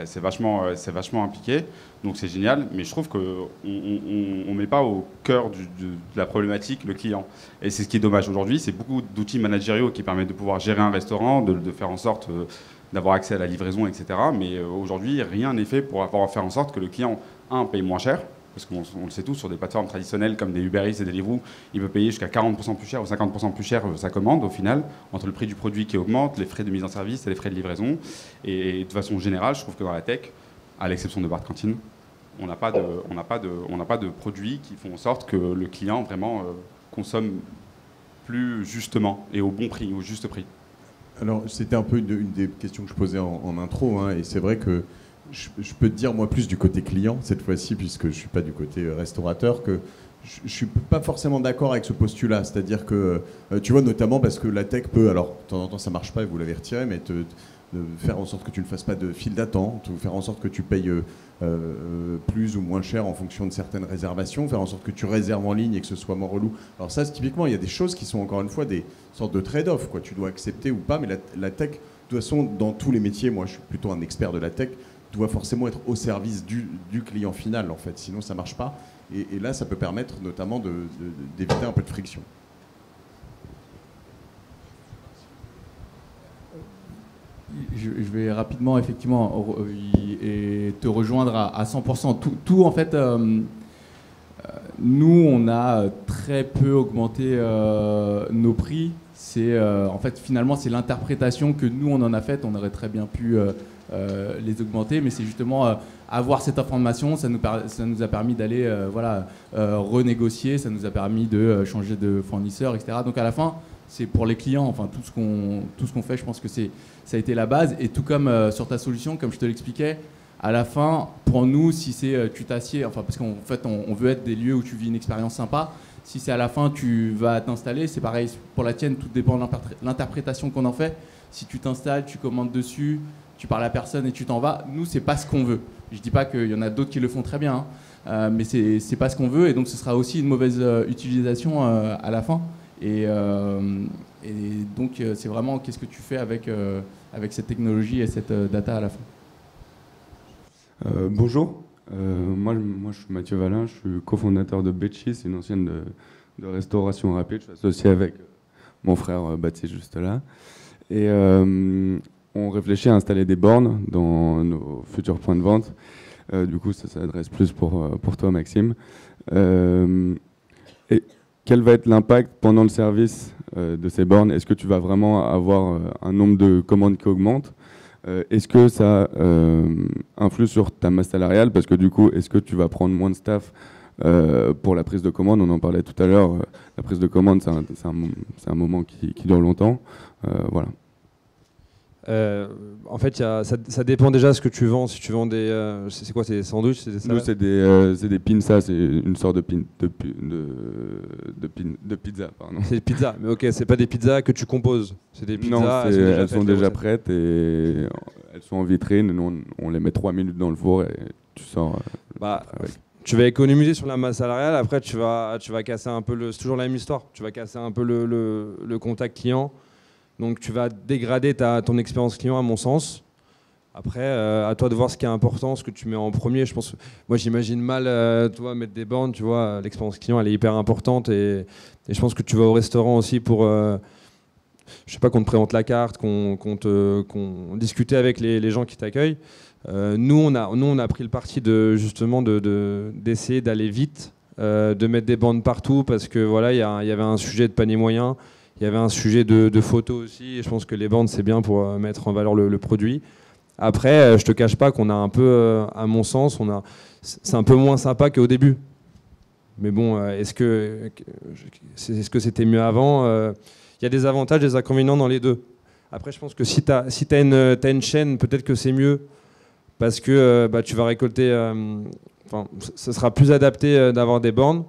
c'est vachement impliquée, donc c'est génial, mais je trouve qu'on ne met pas au cœur de la problématique le client. Et c'est ce qui est dommage aujourd'hui, c'est beaucoup d'outils managériaux qui permettent de pouvoir gérer un restaurant, de faire en sorte d'avoir accès à la livraison, etc. Mais aujourd'hui, rien n'est fait pour faire en sorte que le client, paye moins cher, parce qu'on le sait tous, sur des plateformes traditionnelles comme des Uber Eats et Deliveroo, il peut payer jusqu'à 40% plus cher ou 50% plus cher sa commande au final, entre le prix du produit qui augmente, les frais de mise en service et les frais de livraison. Et de façon générale, je trouve que dans la tech, à l'exception de Bart Cantine, on n'a pas de produits qui font en sorte que le client vraiment consomme plus justement et au bon prix, au juste prix. Alors, c'était un peu une des questions que je posais en intro, et c'est vrai que je peux te dire, moi, plus du côté client, cette fois-ci, puisque je ne suis pas du côté restaurateur, que je ne suis pas forcément d'accord avec ce postulat. C'est-à-dire que, tu vois, notamment parce que la tech peut, alors, de temps en temps, ça ne marche pas et vous l'avez retiré, mais faire en sorte que tu ne fasses pas de file d'attente, ou faire en sorte que tu payes plus ou moins cher en fonction de certaines réservations, faire en sorte que tu réserves en ligne et que ce soit moins relou. Alors ça, typiquement, il y a des choses qui sont encore une fois des sortes de trade-off, quoi. Tu dois accepter ou pas, mais la tech, de toute façon, dans tous les métiers, moi je suis plutôt un expert de la tech, doit forcément être au service du client final, en fait. Sinon, ça ne marche pas. Et là, ça peut permettre notamment d'éviter un peu de friction. Je vais rapidement, effectivement, et te rejoindre à 100%. Tout en fait, nous, on a très peu augmenté nos prix. En fait, finalement, c'est l'interprétation que nous, on en a faite. On aurait très bien pu les augmenter, mais c'est justement avoir cette information, ça nous a permis d'aller renégocier, ça nous a permis de changer de fournisseur, etc. Donc à la fin, c'est pour les clients, enfin tout ce qu'on fait, je pense que ça a été la base. Et tout comme sur ta solution, comme je te l'expliquais, à la fin, pour nous, si c'est tu t'assieds, enfin parce qu'en fait on veut être des lieux où tu vis une expérience sympa. Si c'est à la fin tu vas t'installer, c'est pareil pour la tienne, tout dépend de l'interprétation qu'on en fait. Si tu t'installes, tu commandes dessus, tu parles à personne et tu t'en vas. Nous, c'est pas ce qu'on veut. Je dis pas qu'il y en a d'autres qui le font très bien, mais c'est pas ce qu'on veut, et donc ce sera aussi une mauvaise utilisation à la fin. Et donc c'est vraiment qu'est-ce que tu fais avec cette technologie et cette data à la fin. Bonjour, moi je suis Mathieu Valin, je suis cofondateur de Betchy, c'est une ancienne de restauration rapide. Je suis associé avec mon frère Baptiste juste là. Et on réfléchit à installer des bornes dans nos futurs points de vente. Du coup, ça s'adresse plus pour toi, Maxime. Et quel va être l'impact pendant le service de ces bornes? Est-ce que tu vas vraiment avoir un nombre de commandes qui augmente? Est-ce que ça influe sur ta masse salariale? Parce que du coup, est-ce que tu vas prendre moins de staff pour la prise de commande? On en parlait tout à l'heure. La prise de commande, c'est un moment qui dure longtemps. Voilà. En fait, ça dépend déjà de ce que tu vends. Si tu vends des... c'est quoi? C'est des sandwichs? Nous, c'est des pizzas. C'est une sorte de pizza. C'est des pizzas. Mais ok, c'est pas des pizzas que tu composes. C'est des pizzas. Non, elles sont déjà prêtes et elles sont en vitrine. Nous, on les met 3 minutes dans le four et tu sors avec. Tu vas économiser sur la masse salariale. Après, tu vas casser un peu c'est toujours la même histoire. Tu vas casser un peu le contact client. Donc tu vas dégrader ton expérience client à mon sens. Après, à toi de voir ce qui est important, ce que tu mets en premier. Je pense, moi j'imagine mal toi mettre des bornes, tu vois, l'expérience client elle est hyper importante et je pense que tu vas au restaurant aussi pour, je sais pas, qu'on te présente la carte, qu'on discute avec les gens qui t'accueillent. Nous on a pris le parti d'essayer d'aller vite, de mettre des bornes partout parce que voilà, il y avait un sujet de panier moyen. Il y avait un sujet de photos aussi, et je pense que les bornes, c'est bien pour mettre en valeur le produit. Après, je te cache pas qu'on a un peu, à mon sens, c'est un peu moins sympa qu'au début. Mais bon, est-ce que c'était mieux avant? Il y a des avantages, des inconvénients dans les deux. Après, je pense que si t'as une chaîne, peut-être que c'est mieux, parce que tu vas récolter... ça sera plus adapté d'avoir des bornes.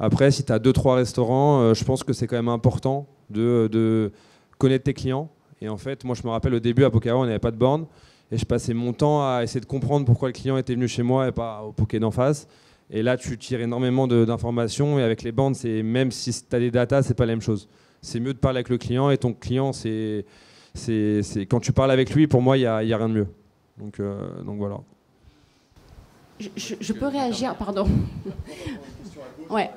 Après, si tu as 2-3 restaurants, je pense que c'est quand même important de connaître tes clients. Et en fait, moi, je me rappelle au début, à Pokéa, on n'avait pas de borne. Et je passais mon temps à essayer de comprendre pourquoi le client était venu chez moi et pas au Poké d'en face. Et là, tu tires énormément d'informations. Et avec les bornes, même si tu as des datas, c'est pas la même chose. C'est mieux de parler avec le client. Et ton client, quand tu parles avec lui, pour moi, il n'y a rien de mieux. Donc voilà. Je peux réagir, pardon. Ouais.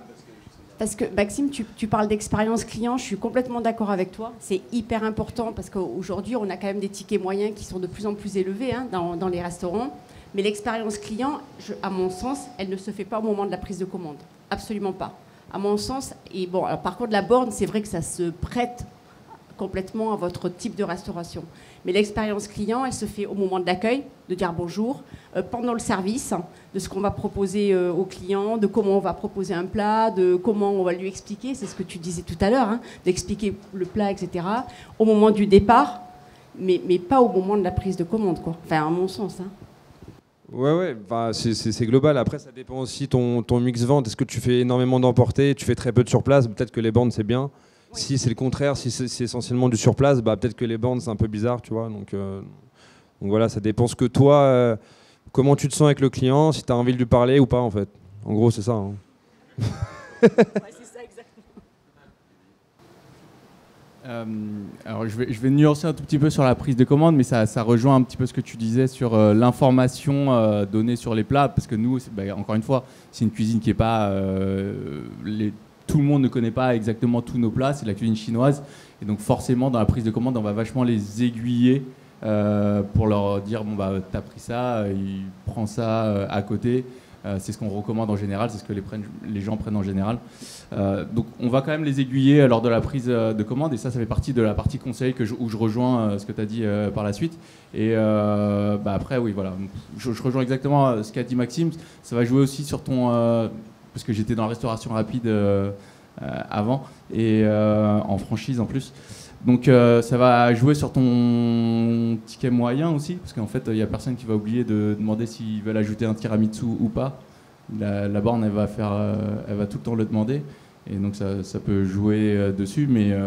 Parce que Maxime, tu parles d'expérience client, je suis complètement d'accord avec toi. C'est hyper important parce qu'aujourd'hui, on a quand même des tickets moyens qui sont de plus en plus élevés dans les restaurants. Mais l'expérience client, à mon sens, elle ne se fait pas au moment de la prise de commande. Absolument pas. À mon sens, et bon, alors par contre, la borne, c'est vrai que ça se prête complètement à votre type de restauration. Mais l'expérience client, elle se fait au moment de l'accueil, de dire bonjour, pendant le service, de ce qu'on va proposer au client, de comment on va proposer un plat, de comment on va lui expliquer, c'est ce que tu disais tout à l'heure, d'expliquer le plat, etc. Au moment du départ, mais pas au moment de la prise de commande, quoi. Enfin, à mon sens. Ouais, c'est global. Après, ça dépend aussi ton mix vente. Est-ce que tu fais énormément d'emporter, tu fais très peu de surplace? Peut-être que les bornes, c'est bien. Oui. Si c'est le contraire, si c'est essentiellement du surplace, peut-être que les bornes, c'est un peu bizarre, tu vois. Donc voilà, ça dépend ce que toi, comment tu te sens avec le client, si tu as envie de lui parler ou pas, en fait. En gros, c'est ça. Ouais, c'est ça, exactement. Alors, je vais nuancer un tout petit peu sur la prise de commande, mais ça rejoint un petit peu ce que tu disais sur l'information donnée sur les plats, parce que nous, encore une fois, c'est une cuisine qui n'est pas... tout le monde ne connaît pas exactement tous nos plats, c'est de la cuisine chinoise. Et donc forcément, dans la prise de commande, on va vachement les aiguiller pour leur dire, t'as pris ça, il prend ça à côté. C'est ce qu'on recommande en général, c'est ce que les gens prennent en général. Donc on va quand même les aiguiller lors de la prise de commande. Et ça fait partie de la partie conseil où je rejoins ce que tu as dit par la suite. Et après, oui, voilà. Je rejoins exactement ce qu'a dit Maxime. Ça va jouer aussi sur ton... parce que j'étais dans la restauration rapide avant, et en franchise en plus. Donc ça va jouer sur ton ticket moyen aussi, parce qu'en fait, il n'y a personne qui va oublier de demander s'ils veulent ajouter un tiramisu ou pas. La borne, elle va tout le temps le demander, et donc ça peut jouer dessus, mais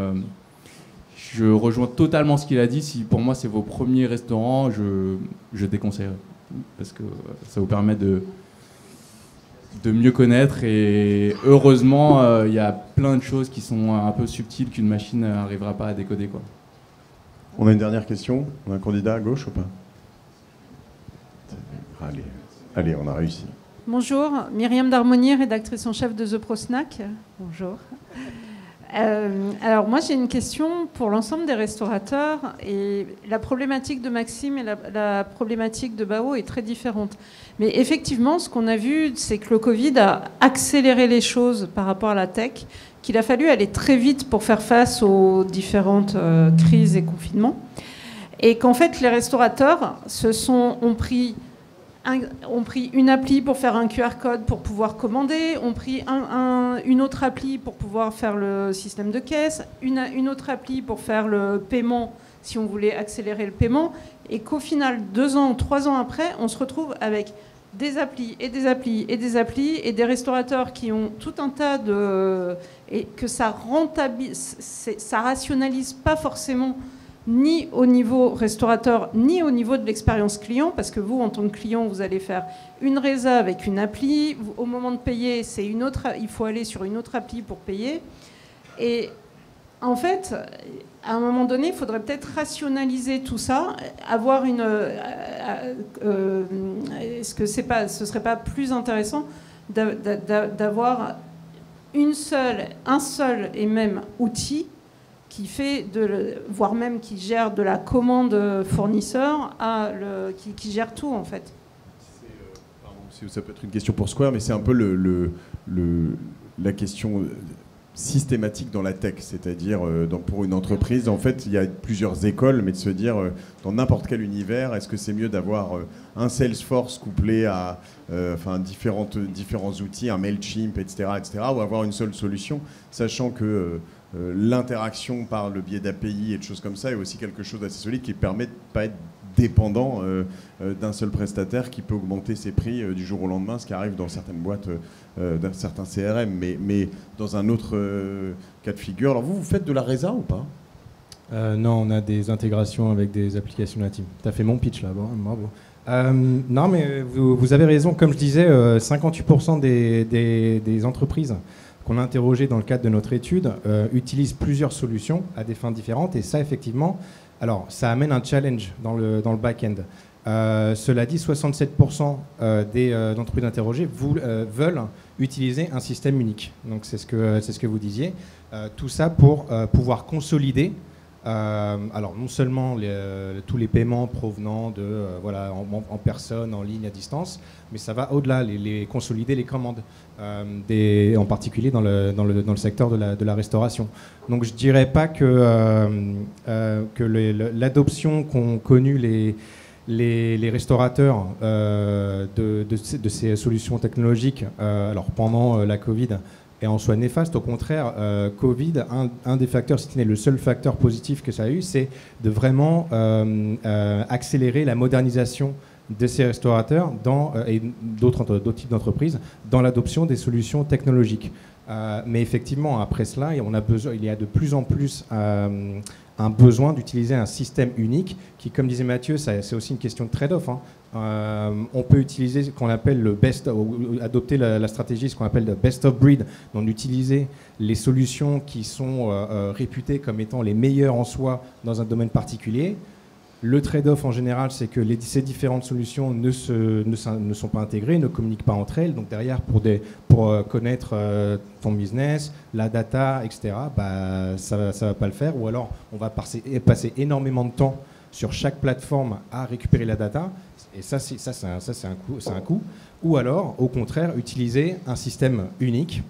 je rejoins totalement ce qu'il a dit. Si pour moi, c'est vos premiers restaurants, je déconseillerais, parce que ça vous permet de mieux connaître, et heureusement il y a plein de choses qui sont un peu subtiles qu'une machine n'arrivera pas à décoder, quoi. On a une dernière question. On a un candidat à gauche ou pas? Allez, on a réussi. Bonjour, Myriam Darmonier, rédactrice en chef de The Pro Snack. Bonjour. Alors moi j'ai une question pour l'ensemble des restaurateurs, et la problématique de Maxime et la problématique de Bao est très différente. Mais effectivement, ce qu'on a vu, c'est que le Covid a accéléré les choses par rapport à la tech, qu'il a fallu aller très vite pour faire face aux différentes crises et confinements, et qu'en fait les restaurateurs ont pris une appli pour faire un QR code pour pouvoir commander, ont pris une autre appli pour pouvoir faire le système de caisse, une autre appli pour faire le paiement si on voulait accélérer le paiement, et qu'au final, 2 ans ou 3 ans après, on se retrouve avec des applis et des applis et des applis et des restaurateurs qui ont tout un tas de... et que ça rationalise pas forcément ni au niveau restaurateur, ni au niveau de l'expérience client, parce que vous, en tant que client, vous allez faire une résa avec une appli. Au moment de payer, il faut aller sur une autre appli pour payer. Et en fait, à un moment donné, il faudrait peut-être rationaliser tout ça, avoir une... est-ce que ce serait pas plus intéressant d'avoir un seul et même outil qui fait voire même qui gère de la commande fournisseur qui gère tout en fait. Ça peut être une question pour Square, mais c'est un peu la question systématique dans la tech, c'est-à-dire pour une entreprise, en fait, il y a plusieurs écoles, mais de se dire dans n'importe quel univers, est-ce que c'est mieux d'avoir un Salesforce couplé à différents outils, un Mailchimp, etc., ou avoir une seule solution, sachant que l'interaction par le biais d'API et de choses comme ça est aussi quelque chose d'assez solide qui permet de ne pas être dépendant d'un seul prestataire qui peut augmenter ses prix du jour au lendemain, ce qui arrive dans certaines boîtes, dans certains CRM, mais dans un autre cas de figure. Alors vous faites de la résa ou pas ? Non, on a des intégrations avec des applications natives. Tu as fait mon pitch là, bon, bravo. Non, mais vous avez raison. Comme je disais, 58% des entreprises qu'on a interrogées dans le cadre de notre étude utilisent plusieurs solutions à des fins différentes. Et ça, effectivement, alors, ça amène un challenge dans le back-end. Cela dit, 67% des entreprises interrogées veulent utiliser un système unique. Donc, c'est ce que vous disiez. Tout ça pour pouvoir consolider alors non seulement tous les paiements provenant de en personne, en ligne, à distance, mais ça va au-delà, les consolider les commandes, en particulier dans le secteur de la restauration. Donc je dirais pas que l'adoption qu'ont connue les restaurateurs de ces solutions technologiques alors pendant la Covid et en soi néfaste. Au contraire, Covid, un des facteurs, si ce n'est le seul facteur positif que ça a eu, c'est de vraiment accélérer la modernisation de ces restaurateurs et d'autres types d'entreprises dans l'adoption des solutions technologiques. Mais effectivement, après cela, il y a de plus en plus un besoin d'utiliser un système unique qui, comme disait Mathieu, c'est aussi une question de trade-off. On peut utiliser ce qu'on appelle adopter la stratégie, ce qu'on appelle le best of breed, donc d'utiliser les solutions qui sont réputées comme étant les meilleures en soi dans un domaine particulier. Le trade-off en général, c'est que ces différentes solutions ne sont pas intégrées, ne communiquent pas entre elles. Donc derrière, pour connaître ton business, la data, etc., ça ne va pas le faire. Ou alors, on va passer énormément de temps sur chaque plateforme à récupérer la data. Et ça, c'est un coût. Ou alors, au contraire, utiliser un système unique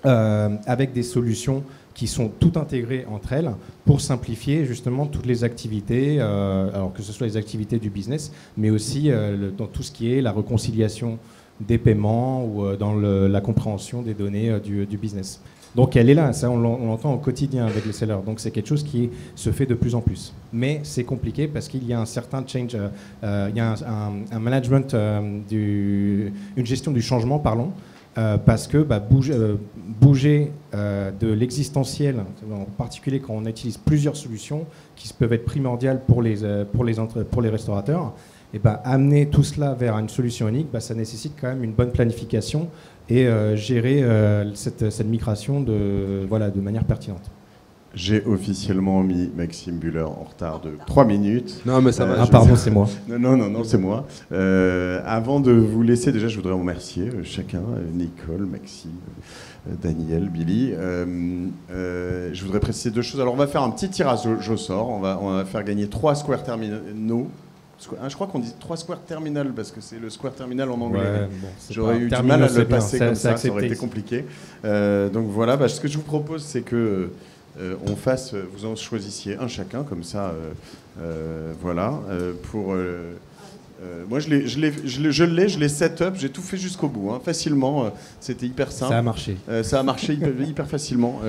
avec des solutions qui sont toutes intégrées entre elles pour simplifier justement toutes les activités, alors que ce soit les activités du business, mais aussi dans tout ce qui est la réconciliation des paiements ou dans la compréhension des données du business. Donc elle est là, ça on l'entend au quotidien avec les sellers, donc c'est quelque chose qui se fait de plus en plus. Mais c'est compliqué parce qu'il y a un certain change, il y a un management, une gestion du changement, parlons, parce que bouger de l'existentiel, en particulier quand on utilise plusieurs solutions qui peuvent être primordiales pour les restaurateurs, et amener tout cela vers une solution unique, ça nécessite quand même une bonne planification et gérer cette migration de manière pertinente. J'ai officiellement mis Maxime Buller en retard de 3 minutes. Non, mais ça va. Pardon, c'est moi. Non, c'est moi. Avant de vous laisser, déjà, je voudrais remercier chacun, Nicole, Maxime, Daniel, Billy. Je voudrais préciser 2 choses. Alors, on va faire un petit tirage au sort. On va faire gagner 3 Square Terminal. Je crois qu'on dit 3 Square Terminal parce que c'est le Square Terminal en anglais. Ouais, bon, j'aurais eu du mal à le passer comme ça aurait été compliqué. Donc voilà, ce que je vous propose, c'est que vous en choisissiez un chacun, comme ça, voilà. Moi, je l'ai set up, j'ai tout fait jusqu'au bout, hein, facilement. C'était hyper simple. Ça a marché. Ça a marché hyper facilement.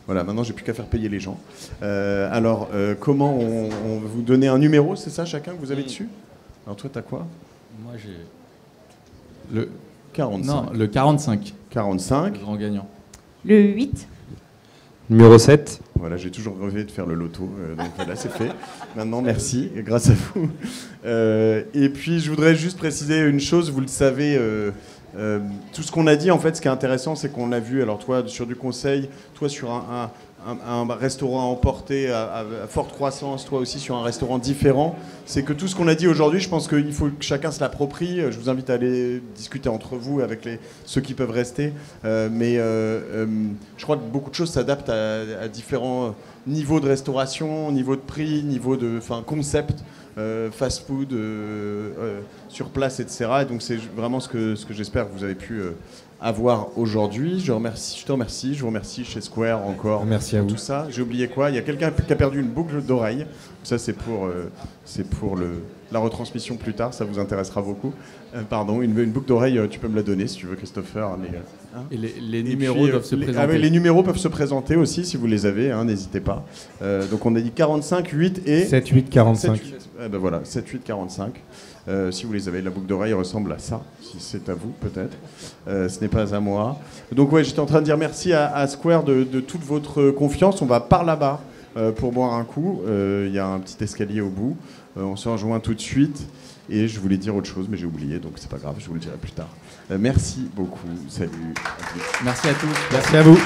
Voilà, maintenant, j'ai plus qu'à faire payer les gens. Alors, comment on va vous donner un numéro, c'est ça, chacun, que vous avez dessus? Alors, toi, t'as quoi? Moi, j'ai le 45. Non, le 45. 45. Le grand gagnant. Le 8. Numéro 7. Voilà, j'ai toujours rêvé de faire le loto, donc voilà, c'est fait. Maintenant, merci, grâce à vous. Et puis, je voudrais juste préciser une chose, vous le savez, tout ce qu'on a dit, en fait, ce qui est intéressant, c'est qu'on a vu, alors toi, sur du conseil, toi, sur un restaurant à emporter à forte croissance, toi aussi sur un restaurant différent, c'est que tout ce qu'on a dit aujourd'hui, je pense qu'il faut que chacun se l'approprie. Je vous invite à aller discuter entre vous avec ceux qui peuvent rester. Mais je crois que beaucoup de choses s'adaptent à différents niveaux de restauration, niveau de prix, niveau de concept, fast-food, sur place, etc. Et donc c'est vraiment ce que j'espère que vous avez pu avoir aujourd'hui. Je te remercie, je vous remercie chez Square encore. Merci à vous. Tout ça. J'ai oublié quoi? Il y a quelqu'un qui a perdu une boucle d'oreille. Ça, c'est pour la retransmission plus tard, ça vous intéressera beaucoup. Pardon, une boucle d'oreille, tu peux me la donner si tu veux, Christopher. Mais, et les numéros doivent se présenter. Les numéros peuvent se présenter aussi si vous les avez, n'hésitez pas. Donc on a dit 45, 8 et... 7, 8, 45. 7, 8, voilà, 7, 8, 45. Si vous les avez, la boucle d'oreille ressemble à ça, si c'est à vous peut-être. Ce n'est pas à moi. Donc ouais, j'étais en train de dire merci à Square de toute votre confiance. On va par là-bas pour boire un coup. Il y a un petit escalier au bout. On se rejoint tout de suite. Et je voulais dire autre chose, mais j'ai oublié, donc c'est pas grave, je vous le dirai plus tard. Merci beaucoup. Salut. Merci à tous. Merci à vous.